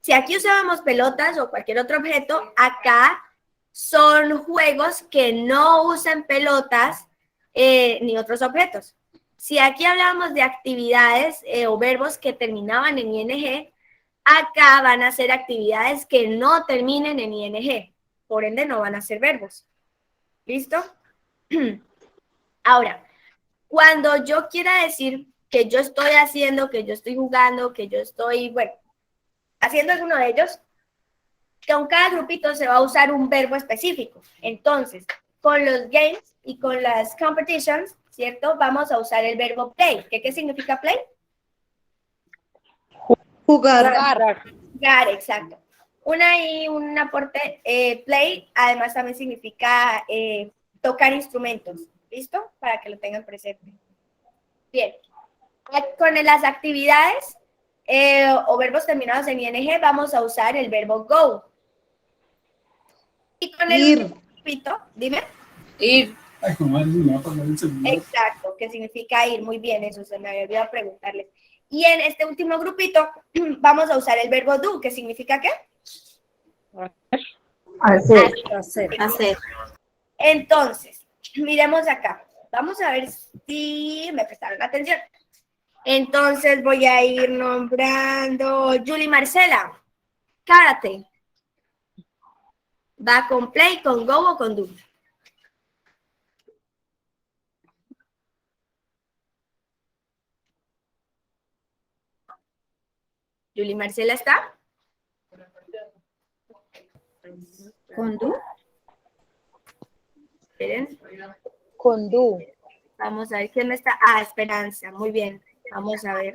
Speaker 1: si aquí usábamos pelotas o cualquier otro objeto, acá son juegos que no usan pelotas ni otros objetos. Si aquí hablábamos de actividades o verbos que terminaban en ing, acá van a ser actividades que no terminen en ing. Por ende, no van a ser verbos. ¿Listo? Ahora, cuando yo quiera decir que yo estoy haciendo, que yo estoy jugando, que yo estoy, bueno, haciendo alguno de ellos, con cada grupito se va a usar un verbo específico. Entonces, con los games y con las competitions, ¿cierto? Vamos a usar el verbo play. ¿Qué significa play?
Speaker 11: Jugar.
Speaker 1: Jugar, exacto. Un aporte, play, además también significa tocar instrumentos. ¿Listo? Para que lo tengan presente. Bien. Con las actividades o verbos terminados en ing, vamos a usar el verbo go. Y con el grupito, dime.
Speaker 2: Ir.
Speaker 9: Ay, como madre, me va a pasar el segundo.
Speaker 1: Exacto, que significa ir. Muy bien, eso se me había olvidado preguntarles. Y en este último grupito vamos a usar el verbo do, que significa ¿qué?
Speaker 7: Hacer.
Speaker 1: Entonces, miremos acá. Vamos a ver si me prestaron atención. Entonces voy a ir nombrando Julie Marcela. Karate. ¿Va con play, con go o con do? Julie Marcela está.
Speaker 7: ¿Con du?
Speaker 1: Esperen.
Speaker 8: Con do.
Speaker 1: Vamos a ver quién me está. Esperanza. Muy bien. Vamos a ver.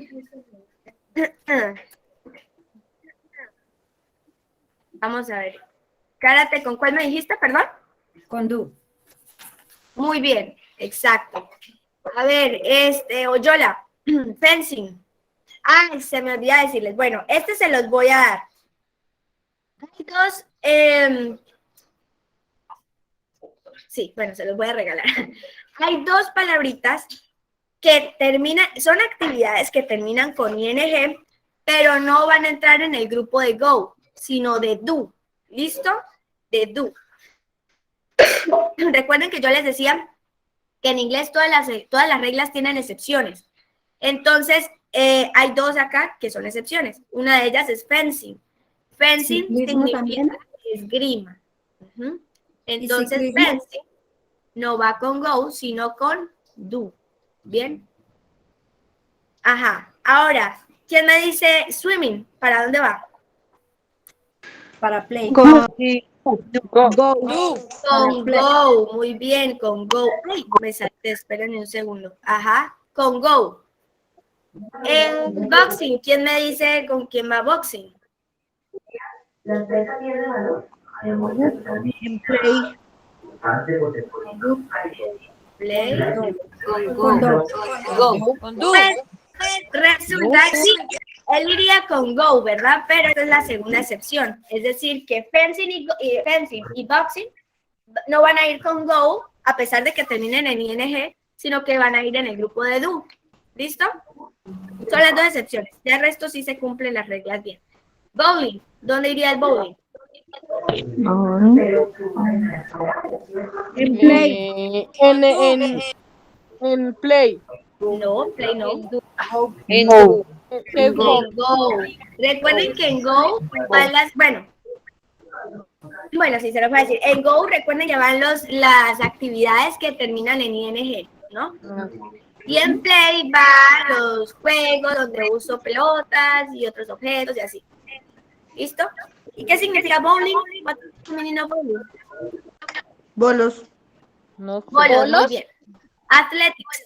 Speaker 1: Vamos a ver. Karate, ¿con cuál me dijiste, perdón?
Speaker 7: Con du.
Speaker 1: Muy bien, exacto. A ver, Oyola, fencing. Ay, se me olvidó decirles. Bueno, se los voy a dar. Hay dos, sí, bueno, se los voy a regalar. Hay dos palabritas que terminan, son actividades que terminan con ing, pero no van a entrar en el grupo de go, sino de do. ¿Listo? De do. Recuerden que yo les decía que en inglés todas las reglas tienen excepciones. Entonces, hay dos acá que son excepciones. Una de ellas es fencing. Fencing significa esgrima. Entonces, fencing no va con go, sino con do. ¿Bien? Ajá. Ahora, ¿quién me dice swimming? ¿Para dónde va?
Speaker 7: Para play.
Speaker 10: Go.
Speaker 1: Con go, muy bien, con go. Ay, me salté, esperen un segundo. Ajá, con go. En boxing, ¿quién me dice con quién va boxing? Play.
Speaker 2: Con do.
Speaker 1: Pues, resulta, sí, él iría con go, ¿verdad? Pero esta es la segunda excepción. Es decir, que fencing y boxing no van a ir con go, a pesar de que terminen en ing, sino que van a ir en el grupo de do. ¿Listo? Son las dos excepciones. De resto sí se cumplen las reglas bien. Bowling. ¿Dónde iría el bowling?
Speaker 5: En play. En play.
Speaker 1: No, play no.
Speaker 8: En do.
Speaker 1: En go. Recuerden que en go van las, bueno, sí se lo voy a decir. En go recuerden que van las actividades que terminan en ing, ¿no? Y en play van los juegos donde uso pelotas y otros objetos y así. ¿Listo? ¿Y qué significa bowling? What's the meaning of bowling?
Speaker 11: Bolos.
Speaker 5: No sé.
Speaker 1: Bolos, muy bien. Athletics.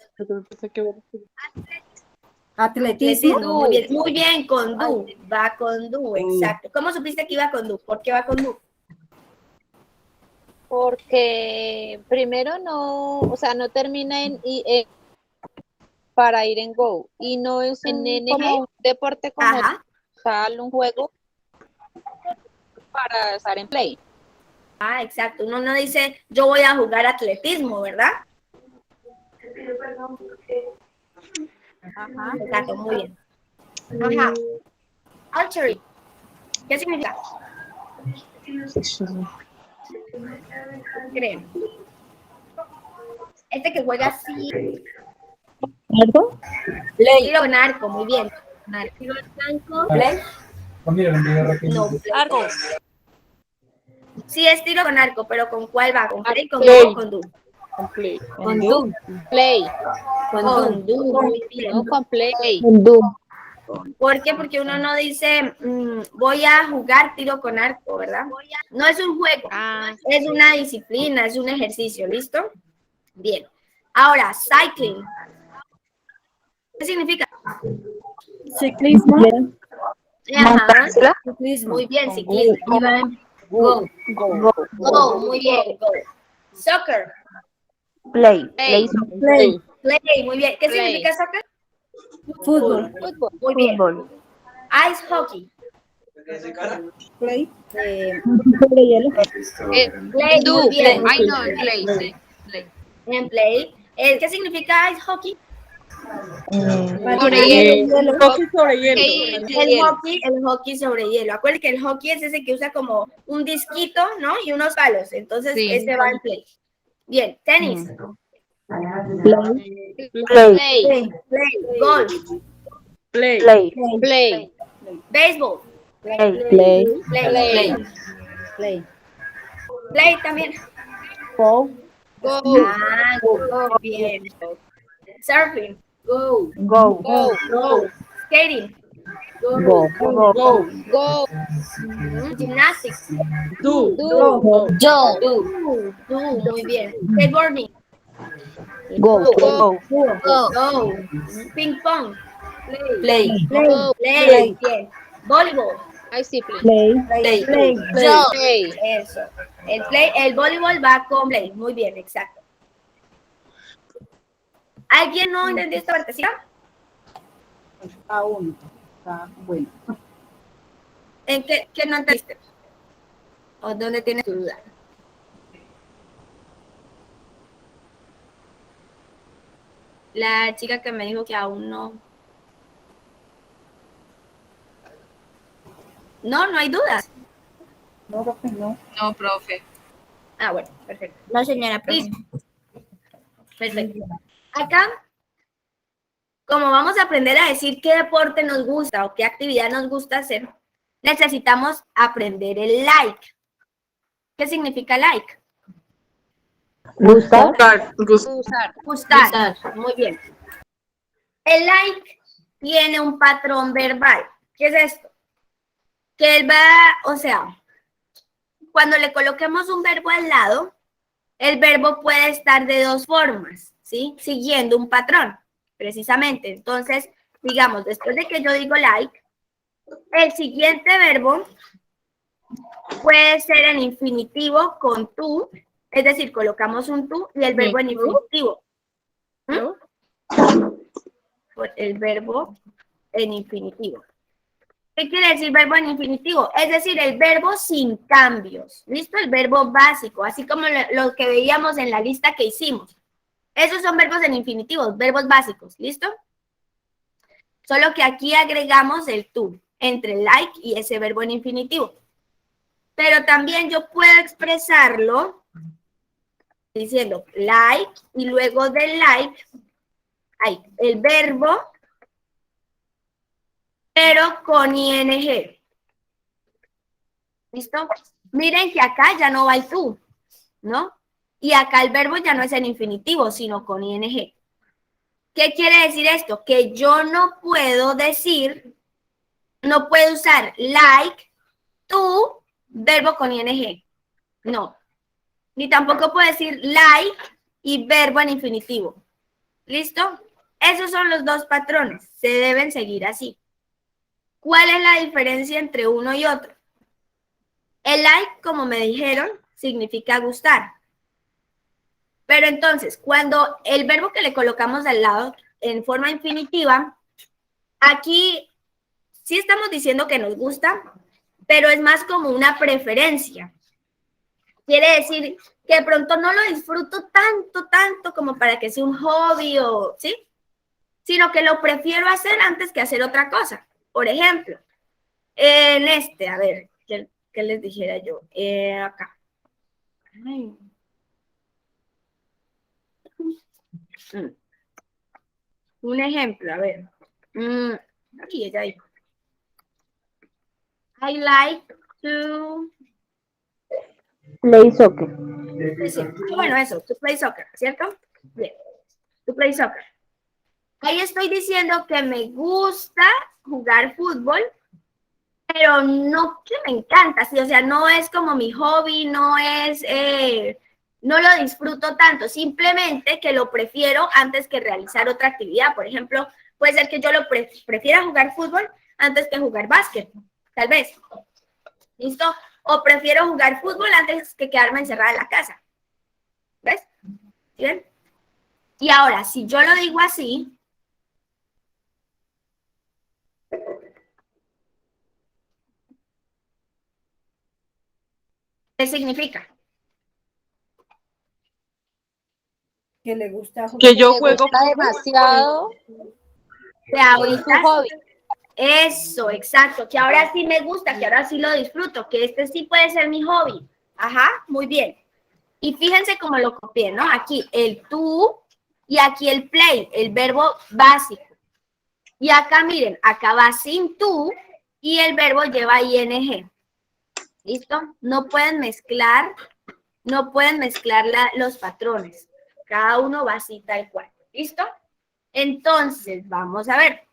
Speaker 7: Atletismo.
Speaker 1: Muy bien, con do. Va con do, exacto. ¿Cómo supiste que iba con do? ¿Por qué va con do?
Speaker 8: Porque primero no, o sea, no termina en IE para ir en go. Y no es como un deporte como tal, un juego para estar en play.
Speaker 1: Ah, exacto. Uno no dice, yo voy a jugar atletismo, ¿verdad? Ajá. Exacto, muy bien. Ajá. Archery. ¿Qué significa? Creen. Este que juega así.
Speaker 4: ¿Arco?
Speaker 1: Tiro con arco, muy bien. Tiro blanco. Play. No,
Speaker 2: Arco.
Speaker 1: Sí, es tiro con arco, pero ¿con cuál va? ¿Con play, con
Speaker 5: Play.
Speaker 1: go o con do?
Speaker 5: En play.
Speaker 8: Con do. Play.
Speaker 1: Con do, muy bien.
Speaker 8: No con play.
Speaker 1: ¿Por qué? Porque uno no dice, voy a jugar tiro con arco, ¿verdad? No es un juego, es una disciplina, es un ejercicio, ¿listo? Bien. Ahora, cycling. ¿Qué significa?
Speaker 4: Ciclismo.
Speaker 1: Ajá. Muy bien, ciclismo. Go. Muy bien, go. Soccer.
Speaker 4: Play.
Speaker 1: Muy bien. ¿Qué significa soccer?
Speaker 7: Fútbol.
Speaker 1: Muy bien. Ice hockey.
Speaker 7: Play.
Speaker 4: Sobre hielo.
Speaker 1: Play,
Speaker 8: Do.
Speaker 1: muy bien.
Speaker 8: Ay, no, en play, sí. Play.
Speaker 1: En play. ¿Qué significa ice hockey?
Speaker 8: Sobre hielo.
Speaker 5: Hockey sobre hielo.
Speaker 1: El hockey sobre hielo. Acuérdense que el hockey es ese que usa como un disquito, ¿no? Y unos palos. Entonces,
Speaker 8: Sí.
Speaker 1: ese va en play. Bien, tenis.
Speaker 8: Play.
Speaker 1: Golf.
Speaker 5: Play.
Speaker 8: Play.
Speaker 1: Béisbol.
Speaker 4: Play.
Speaker 1: Play también.
Speaker 8: Go.
Speaker 1: Go. Bien. Surfing. Go. Skating.
Speaker 8: Go.
Speaker 1: Gymnastics.
Speaker 5: Do.
Speaker 1: Muy bien. Skateboarding.
Speaker 4: Go.
Speaker 1: Ping pong.
Speaker 7: Play.
Speaker 1: Bien. Voleibol.
Speaker 8: I see play.
Speaker 4: Play.
Speaker 8: Play.
Speaker 1: Eso. El voleibol va con play. Muy bien, exacto. ¿Alguien no entendió esta partecita?
Speaker 7: Aún. Está bueno.
Speaker 1: ¿En qué no entendiste? ¿O dónde tienes tu duda? La chica que me dijo que aún no. No hay dudas.
Speaker 7: No, profe, no.
Speaker 2: No, profe.
Speaker 1: Ah, bueno, perfecto.
Speaker 6: No, señora, profe.
Speaker 1: Listo. Perfecto. Acá, como vamos a aprender a decir qué deporte nos gusta o qué actividad nos gusta hacer, necesitamos aprender el like. ¿Qué significa like?
Speaker 4: Gustar.
Speaker 1: Gustar. Muy bien. El like tiene un patrón verbal. ¿Qué es esto? Que él va, o sea, cuando le coloquemos un verbo al lado, el verbo puede estar de dos formas, ¿sí? Siguiendo un patrón, precisamente. Entonces, digamos, después de que yo digo like, el siguiente verbo puede ser en infinitivo con tú, es decir, colocamos un tú y el verbo en infinitivo. El verbo en infinitivo. ¿Qué quiere decir verbo en infinitivo? Es decir, el verbo sin cambios. ¿Listo? El verbo básico, así como lo que veíamos en la lista que hicimos. Esos son verbos en infinitivo, verbos básicos. ¿Listo? Solo que aquí agregamos el to entre like y ese verbo en infinitivo. Pero también yo puedo expresarlo diciendo like y luego de like hay el verbo, pero con ing. ¿Listo? Miren que acá ya no va el to, ¿no? Y acá el verbo ya no es en infinitivo, sino con ing. ¿Qué quiere decir esto? Que yo no puedo decir, no puedo usar like, to, verbo con ing. No. Ni tampoco puedo decir like y verbo en infinitivo. ¿Listo? Esos son los dos patrones. Se deben seguir así. ¿Cuál es la diferencia entre uno y otro? El like, como me dijeron, significa gustar. Pero entonces, cuando el verbo que le colocamos al lado en forma infinitiva, aquí sí estamos diciendo que nos gusta, pero es más como una preferencia. Quiere decir que de pronto no lo disfruto tanto como para que sea un hobby o, ¿sí? Sino que lo prefiero hacer antes que hacer otra cosa. Por ejemplo, en a ver, ¿qué les dijera yo? Acá. Ay. Un ejemplo, a ver. Aquí ella dijo. I like to
Speaker 4: Play soccer.
Speaker 1: Sí, bueno, eso, to play soccer, ¿cierto? Bien, to play soccer. Ahí estoy diciendo que me gusta jugar fútbol, pero no que me encanta, ¿sí? O sea, no es como mi hobby, no es, no lo disfruto tanto, simplemente que lo prefiero antes que realizar otra actividad. Por ejemplo, puede ser que yo lo prefiera jugar fútbol antes que jugar básquet, tal vez. ¿Listo? O prefiero jugar fútbol antes que quedarme encerrada en la casa. ¿Ves? ¿Sí ven? Y ahora, si yo lo digo así, ¿qué significa?
Speaker 7: Que le gusta jugar.
Speaker 5: Que yo
Speaker 8: Le
Speaker 5: juego
Speaker 8: gusta demasiado.
Speaker 1: De ahorita,
Speaker 8: Es su hobby.
Speaker 1: eso, exacto, que ahora sí me gusta, que ahora sí lo disfruto, que este sí puede ser mi hobby. Ajá, muy bien. Y fíjense cómo lo copié, ¿no? Aquí el to y aquí el play, el verbo básico. Y acá, miren, acá va sin to y el verbo lleva ing. ¿Listo? No pueden mezclar los patrones. Cada uno va así tal cual. ¿Listo? Entonces, vamos a ver.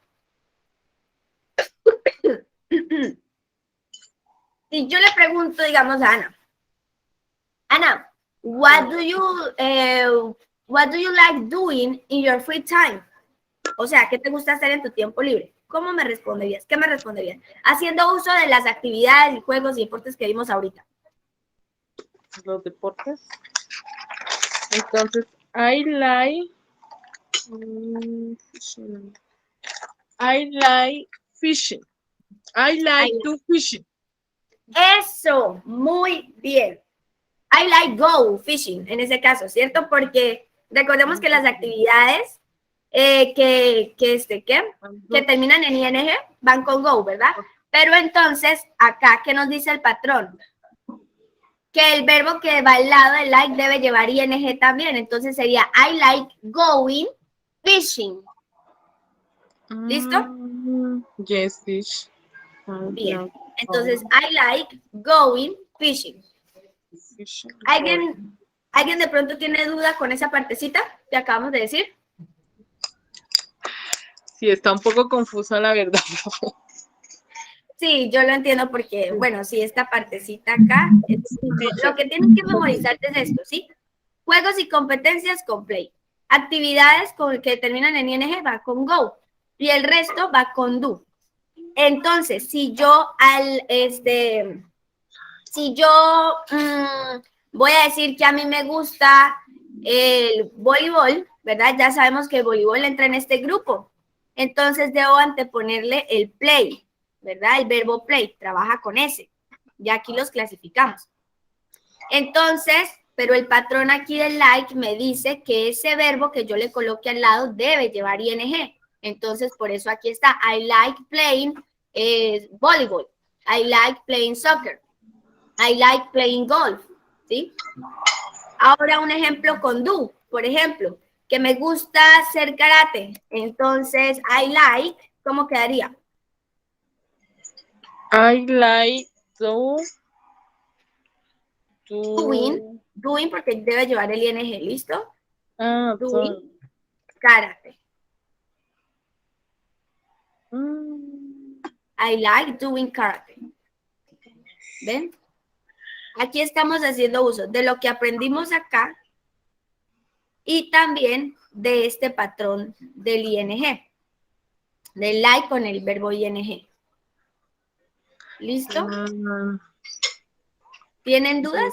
Speaker 1: Si yo le pregunto, digamos, a Ana, what do you like doing in your free time? O sea, ¿qué te gusta hacer en tu tiempo libre? ¿Cómo me responderías? ¿Qué me responderías? Haciendo uso de las actividades y juegos y deportes que vimos ahorita.
Speaker 5: Los deportes. Entonces, I like fishing. I like fishing. I like to fishing.
Speaker 1: Eso, muy bien. I like go fishing, en ese caso, ¿cierto? Porque recordemos que las actividades que terminan en ing van con go, ¿verdad? Pero entonces, acá, ¿qué nos dice el patrón? Que el verbo que va al lado del like debe llevar ing también. Entonces sería I like going fishing. ¿Listo?
Speaker 5: Yes, fish.
Speaker 1: Bien. Entonces, I like going fishing. ¿Alguien de pronto tiene duda con esa partecita que acabamos de decir?
Speaker 5: Sí, está un poco confusa la verdad.
Speaker 1: Sí, yo lo entiendo porque, bueno, sí, esta partecita acá, lo que tienen que memorizarte es esto, ¿sí? Juegos y competencias con play. Actividades que terminan en ing va con go y el resto va con do. Entonces, si yo voy a decir que a mí me gusta el voleibol, ¿verdad? Ya sabemos que el voleibol entra en este grupo. Entonces, debo anteponerle el play. ¿verdad? El verbo play trabaja con ese. Ya aquí los clasificamos. Entonces, pero el patrón aquí del like me dice que ese verbo que yo le coloque al lado debe llevar ing. Entonces, por eso aquí está, I like playing volleyball. I like playing soccer. I like playing golf. ¿Sí? Ahora un ejemplo con do. Por ejemplo, que me gusta hacer karate. Entonces, I like, ¿cómo quedaría?
Speaker 5: I like to
Speaker 1: Doing porque debe llevar el ing, ¿listo?
Speaker 5: doing.
Speaker 1: Doing karate. I like doing karate. ¿Ven? Aquí estamos haciendo uso de lo que aprendimos acá y también de este patrón del ing, del like con el verbo ing. ¿Listo? ¿Tienen dudas?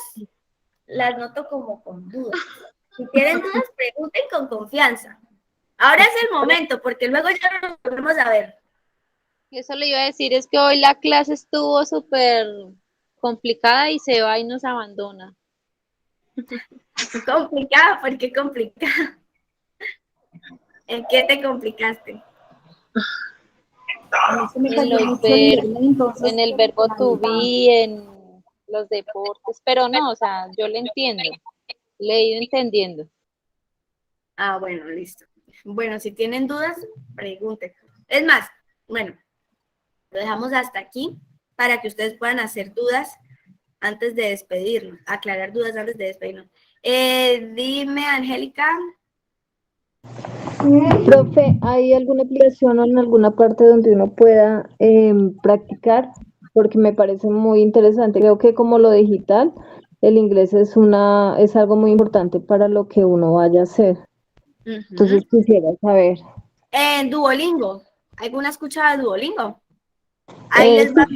Speaker 1: Las noto como con dudas. Si tienen dudas, pregunten con confianza. Ahora es el momento, porque luego ya no nos volvemos a ver.
Speaker 8: Eso le iba a decir, es que hoy la clase estuvo súper complicada y se va y nos abandona.
Speaker 1: Complicado, ¿por qué complicado? ¿En qué te complicaste?
Speaker 8: En el verbo to be, en los deportes, pero no, o sea, yo le entiendo, le he ido entendiendo.
Speaker 1: Ah, bueno, listo. Bueno, si tienen dudas, pregunten. Es más, bueno, lo dejamos hasta aquí para que ustedes puedan hacer dudas antes de despedirnos, aclarar dudas antes de despedirnos. Dime, Angélica.
Speaker 4: Profe, ¿hay alguna aplicación o en alguna parte donde uno pueda practicar? Porque me parece muy interesante. Creo que como lo digital, el inglés es algo muy importante para lo que uno vaya a hacer. Entonces quisiera saber.
Speaker 1: En Duolingo. ¿Alguna escucha de Duolingo? Ahí les va.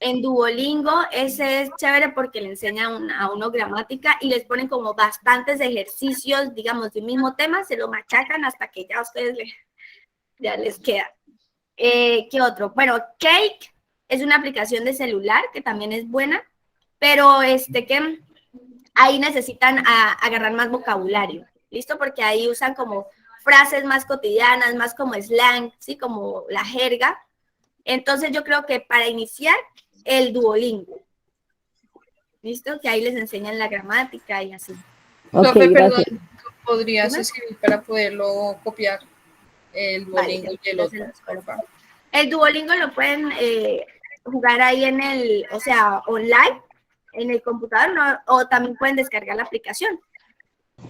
Speaker 1: En Duolingo, ese es chévere porque le enseña a uno gramática y les ponen como bastantes ejercicios, digamos, del mismo tema, se lo machacan hasta que ya a ustedes ya les queda. ¿Qué otro? Bueno, Cake es una aplicación de celular que también es buena, pero que ahí necesitan agarrar más vocabulario, ¿listo? Porque ahí usan como frases más cotidianas, más como slang, ¿sí? Como la jerga. Entonces yo creo que para iniciar, el Duolingo. ¿Listo? Que ahí les enseñan la gramática y así.
Speaker 2: Profe,
Speaker 4: Gracias.
Speaker 2: perdón, ¿podrías escribir para poderlo copiar? El Duolingo y el otro, por favor.
Speaker 1: El Duolingo lo pueden jugar ahí o sea, online, en el computador, ¿no? O también pueden descargar la aplicación.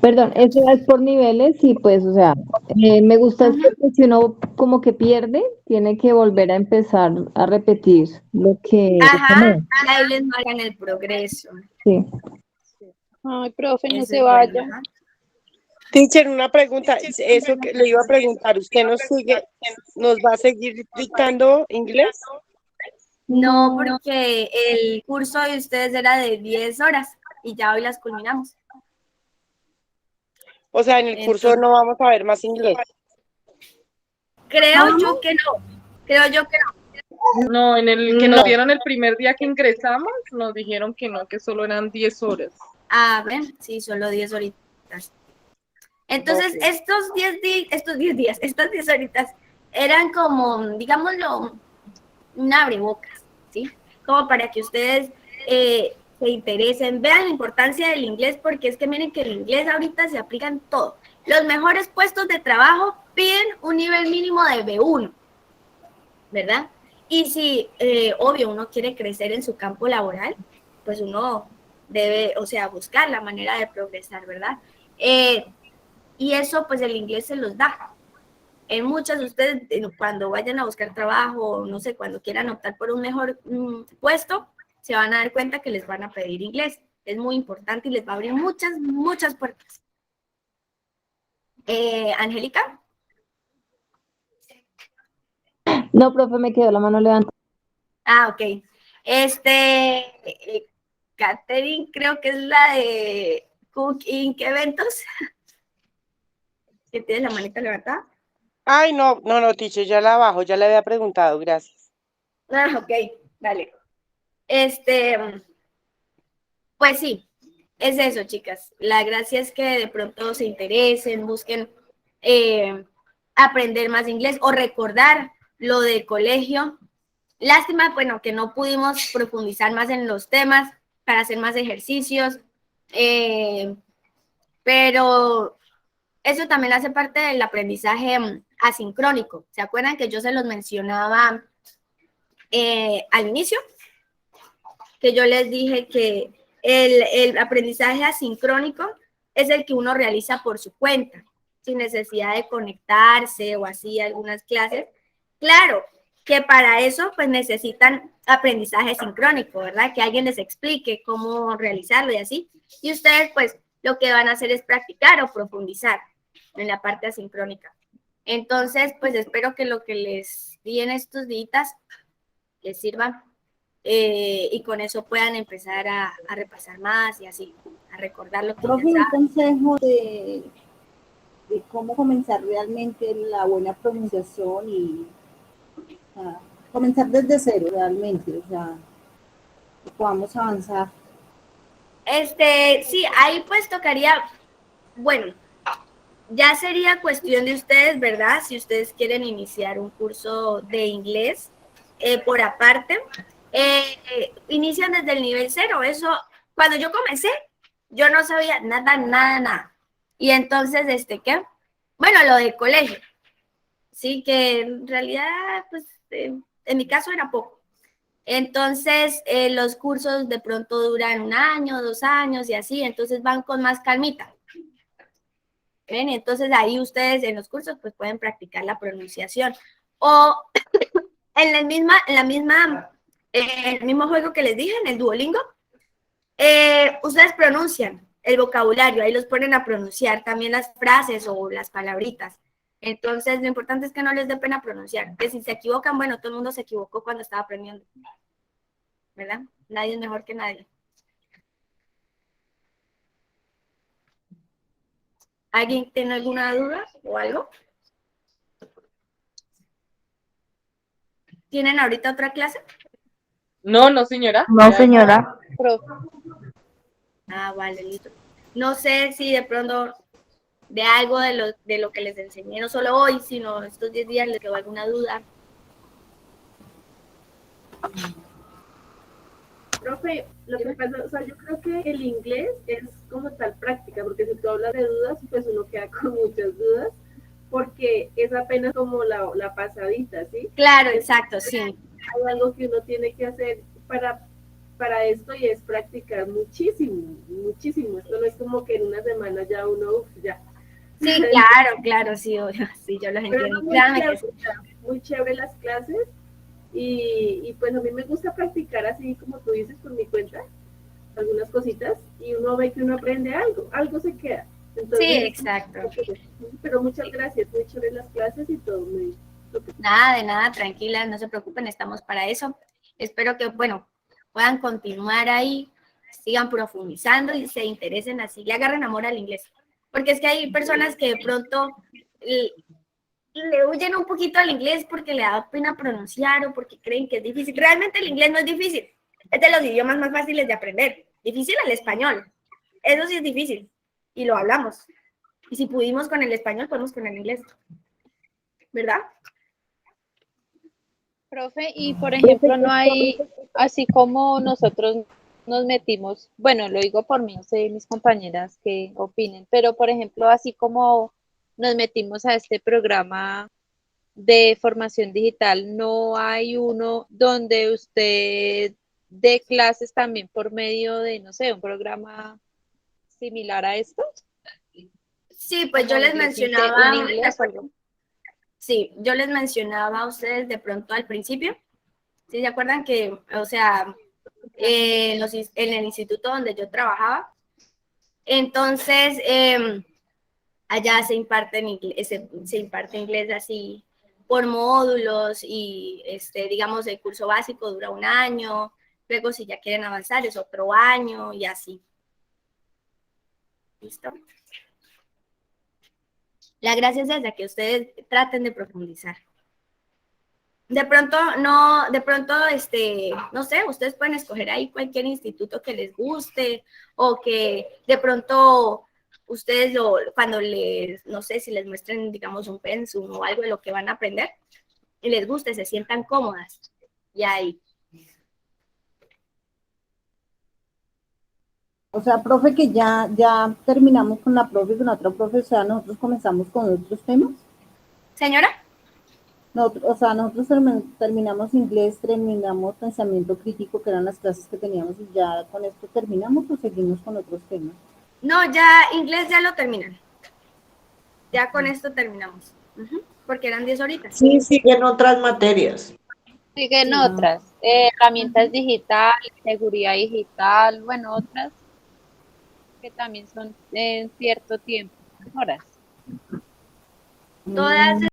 Speaker 4: Perdón, eso es por niveles y pues, o sea, me gusta esto que si uno como que pierde, tiene que volver a empezar a repetir lo que...
Speaker 1: Ajá, ahí les marcan el progreso.
Speaker 4: Sí.
Speaker 8: Ay, profe, no
Speaker 1: Eso
Speaker 8: se
Speaker 1: es
Speaker 8: vaya.
Speaker 1: bueno, ajá.
Speaker 10: Teacher, una pregunta, eso que le iba a preguntar, ¿usted nos va a seguir dictando inglés?
Speaker 1: No, porque el curso de ustedes era de 10 horas y ya hoy las culminamos.
Speaker 10: O sea, en el curso no vamos a ver más inglés.
Speaker 1: Creo yo que no. Creo yo que no.
Speaker 5: No, en el que nos dieron el primer día que ingresamos, nos dijeron que no, que solo eran 10 horas.
Speaker 1: Ah, ven, sí, solo 10 horitas. Entonces, estos 10 días, estas 10 horitas, eran como, digámoslo, un abrebocas, ¿sí? Como para que ustedes se interesen, vean la importancia del inglés, porque es que miren que el inglés ahorita se aplica en todo. Los mejores puestos de trabajo piden un nivel mínimo de B1, ¿verdad? Y si, obvio, uno quiere crecer en su campo laboral, pues uno debe, o sea, buscar la manera de progresar, ¿verdad? Y eso, pues el inglés se los da. En muchas de ustedes, cuando vayan a buscar trabajo, no sé, cuando quieran optar por un mejor puesto, se van a dar cuenta que les van a pedir inglés. Es muy importante y les va a abrir muchas, muchas puertas. Angélica.
Speaker 4: No, profe, me quedó la mano levantada.
Speaker 1: Ah, ok. Catherine, creo que es la de Cook Inc. Eventos. ¿Que tiene la manita levantada?
Speaker 10: Ay, no, teacher, ya la bajo, ya le había preguntado, gracias.
Speaker 1: Ah, ok, vale. Pues sí, es eso, chicas. La gracia es que de pronto se interesen, busquen aprender más inglés o recordar lo del colegio. Lástima, bueno, que no pudimos profundizar más en los temas para hacer más ejercicios, pero eso también hace parte del aprendizaje asincrónico. ¿Se acuerdan que yo se los mencionaba al inicio? Que yo les dije que el aprendizaje asincrónico es el que uno realiza por su cuenta, sin necesidad de conectarse o así a algunas clases. Claro que para eso pues necesitan aprendizaje sincrónico, ¿verdad? Que alguien les explique cómo realizarlo y así. Y ustedes pues lo que van a hacer es practicar o profundizar en la parte asincrónica. Entonces, pues espero que lo que les di en estos días les sirva y con eso puedan empezar a repasar más y así, a recordar lo que
Speaker 3: Profe,
Speaker 1: ya
Speaker 3: un
Speaker 1: saben.
Speaker 3: consejo de cómo comenzar realmente la buena pronunciación y comenzar desde cero realmente, o sea, que podamos avanzar.
Speaker 1: Sí, ahí pues tocaría, bueno, ya sería cuestión de ustedes, ¿verdad? Si ustedes quieren iniciar un curso de inglés por aparte, inician desde el nivel cero. Eso, cuando yo comencé, yo no sabía nada. Y entonces, ¿qué? Bueno, lo del colegio, sí, que en realidad, pues, en mi caso era poco. Entonces, los cursos de pronto duran 1 año, 2 años y así, entonces van con más calmita. ¿Ven? Entonces ahí ustedes en los cursos pues pueden practicar la pronunciación. O en el mismo juego que les dije, en el Duolingo, ustedes pronuncian el vocabulario, ahí los ponen a pronunciar también las frases o las palabritas. Entonces, lo importante es que no les dé pena pronunciar, que si se equivocan, bueno, todo el mundo se equivocó cuando estaba aprendiendo, ¿verdad? Nadie es mejor que nadie. ¿Alguien tiene alguna duda o algo? ¿Tienen ahorita otra clase?
Speaker 2: No, señora.
Speaker 11: No, señora.
Speaker 1: Ah, vale, listo. No sé si de pronto de algo de lo que les enseñé, no solo hoy, sino estos 10 días les quedó alguna duda.
Speaker 3: Profe, lo que pasa, o sea, yo creo que el inglés es como tal práctica, porque si tú hablas de dudas, pues uno queda con muchas dudas, porque es apenas como la pasadita, ¿sí?
Speaker 1: Claro, exacto, sí.
Speaker 3: Hay algo que uno tiene que hacer para esto y es practicar muchísimo. Esto no es como que en una semana ya uno, ya.
Speaker 1: Sí, claro, sí, sí, yo los
Speaker 3: Pero
Speaker 1: entiendo.
Speaker 3: no,
Speaker 1: Créanme que sí.
Speaker 3: muy chévere las clases y pues a mí me gusta practicar así como tú dices por mi cuenta, algunas cositas y uno ve que uno aprende algo se queda. Entonces,
Speaker 1: Sí, exacto.
Speaker 3: Pero muchas gracias, muy chévere las clases y todo.
Speaker 1: Nada, de nada, tranquilas, no se preocupen, estamos para eso. Espero que, bueno, puedan continuar ahí, sigan profundizando y se interesen así, le agarren amor al inglés. Porque es que hay personas que de pronto le huyen un poquito al inglés porque le da pena pronunciar o porque creen que es difícil. Realmente el inglés no es difícil, es de los idiomas más fáciles de aprender. Difícil el español, eso sí es difícil y lo hablamos. Y si pudimos con el español, podemos con el inglés, ¿verdad?
Speaker 8: Profe, y por ejemplo, no hay, así como nosotros nos metimos, bueno, lo digo por mí, no sé mis compañeras qué opinen, pero por ejemplo, así como nos metimos a este programa de formación digital, ¿no hay uno donde usted dé clases también por medio de, no sé, un programa similar a esto?
Speaker 1: Sí, pues yo
Speaker 8: Como
Speaker 1: les mencionaba,
Speaker 8: un inglés o algo.
Speaker 1: sí, yo les mencionaba a ustedes de pronto al principio, ¿sí se acuerdan que, o sea, en el instituto donde yo trabajaba, entonces allá se imparte inglés así por módulos y digamos el curso básico dura 1 año, luego si ya quieren avanzar es otro año y así. ¿Listo? La gracia es esa, que ustedes traten de profundizar. De pronto, no sé, ustedes pueden escoger ahí cualquier instituto que les guste o que de pronto ustedes cuando no sé, si les muestren, digamos, un pensum o algo de lo que van a aprender y les guste, se sientan cómodas. Y ahí.
Speaker 3: O sea, profe, que ya terminamos con la profe y con la otra profe, o sea, nosotros comenzamos con otros temas.
Speaker 1: Señora.
Speaker 3: Nosotros terminamos inglés, terminamos pensamiento crítico, que eran las clases que teníamos, y ya con esto terminamos o seguimos con otros temas.
Speaker 1: No, ya inglés ya lo terminan. Ya con esto terminamos. Porque eran 10 horitas.
Speaker 11: Sí, siguen otras materias.
Speaker 8: Siguen otras, herramientas digitales, seguridad digital, bueno, otras que también son en cierto tiempo, horas.
Speaker 1: Todas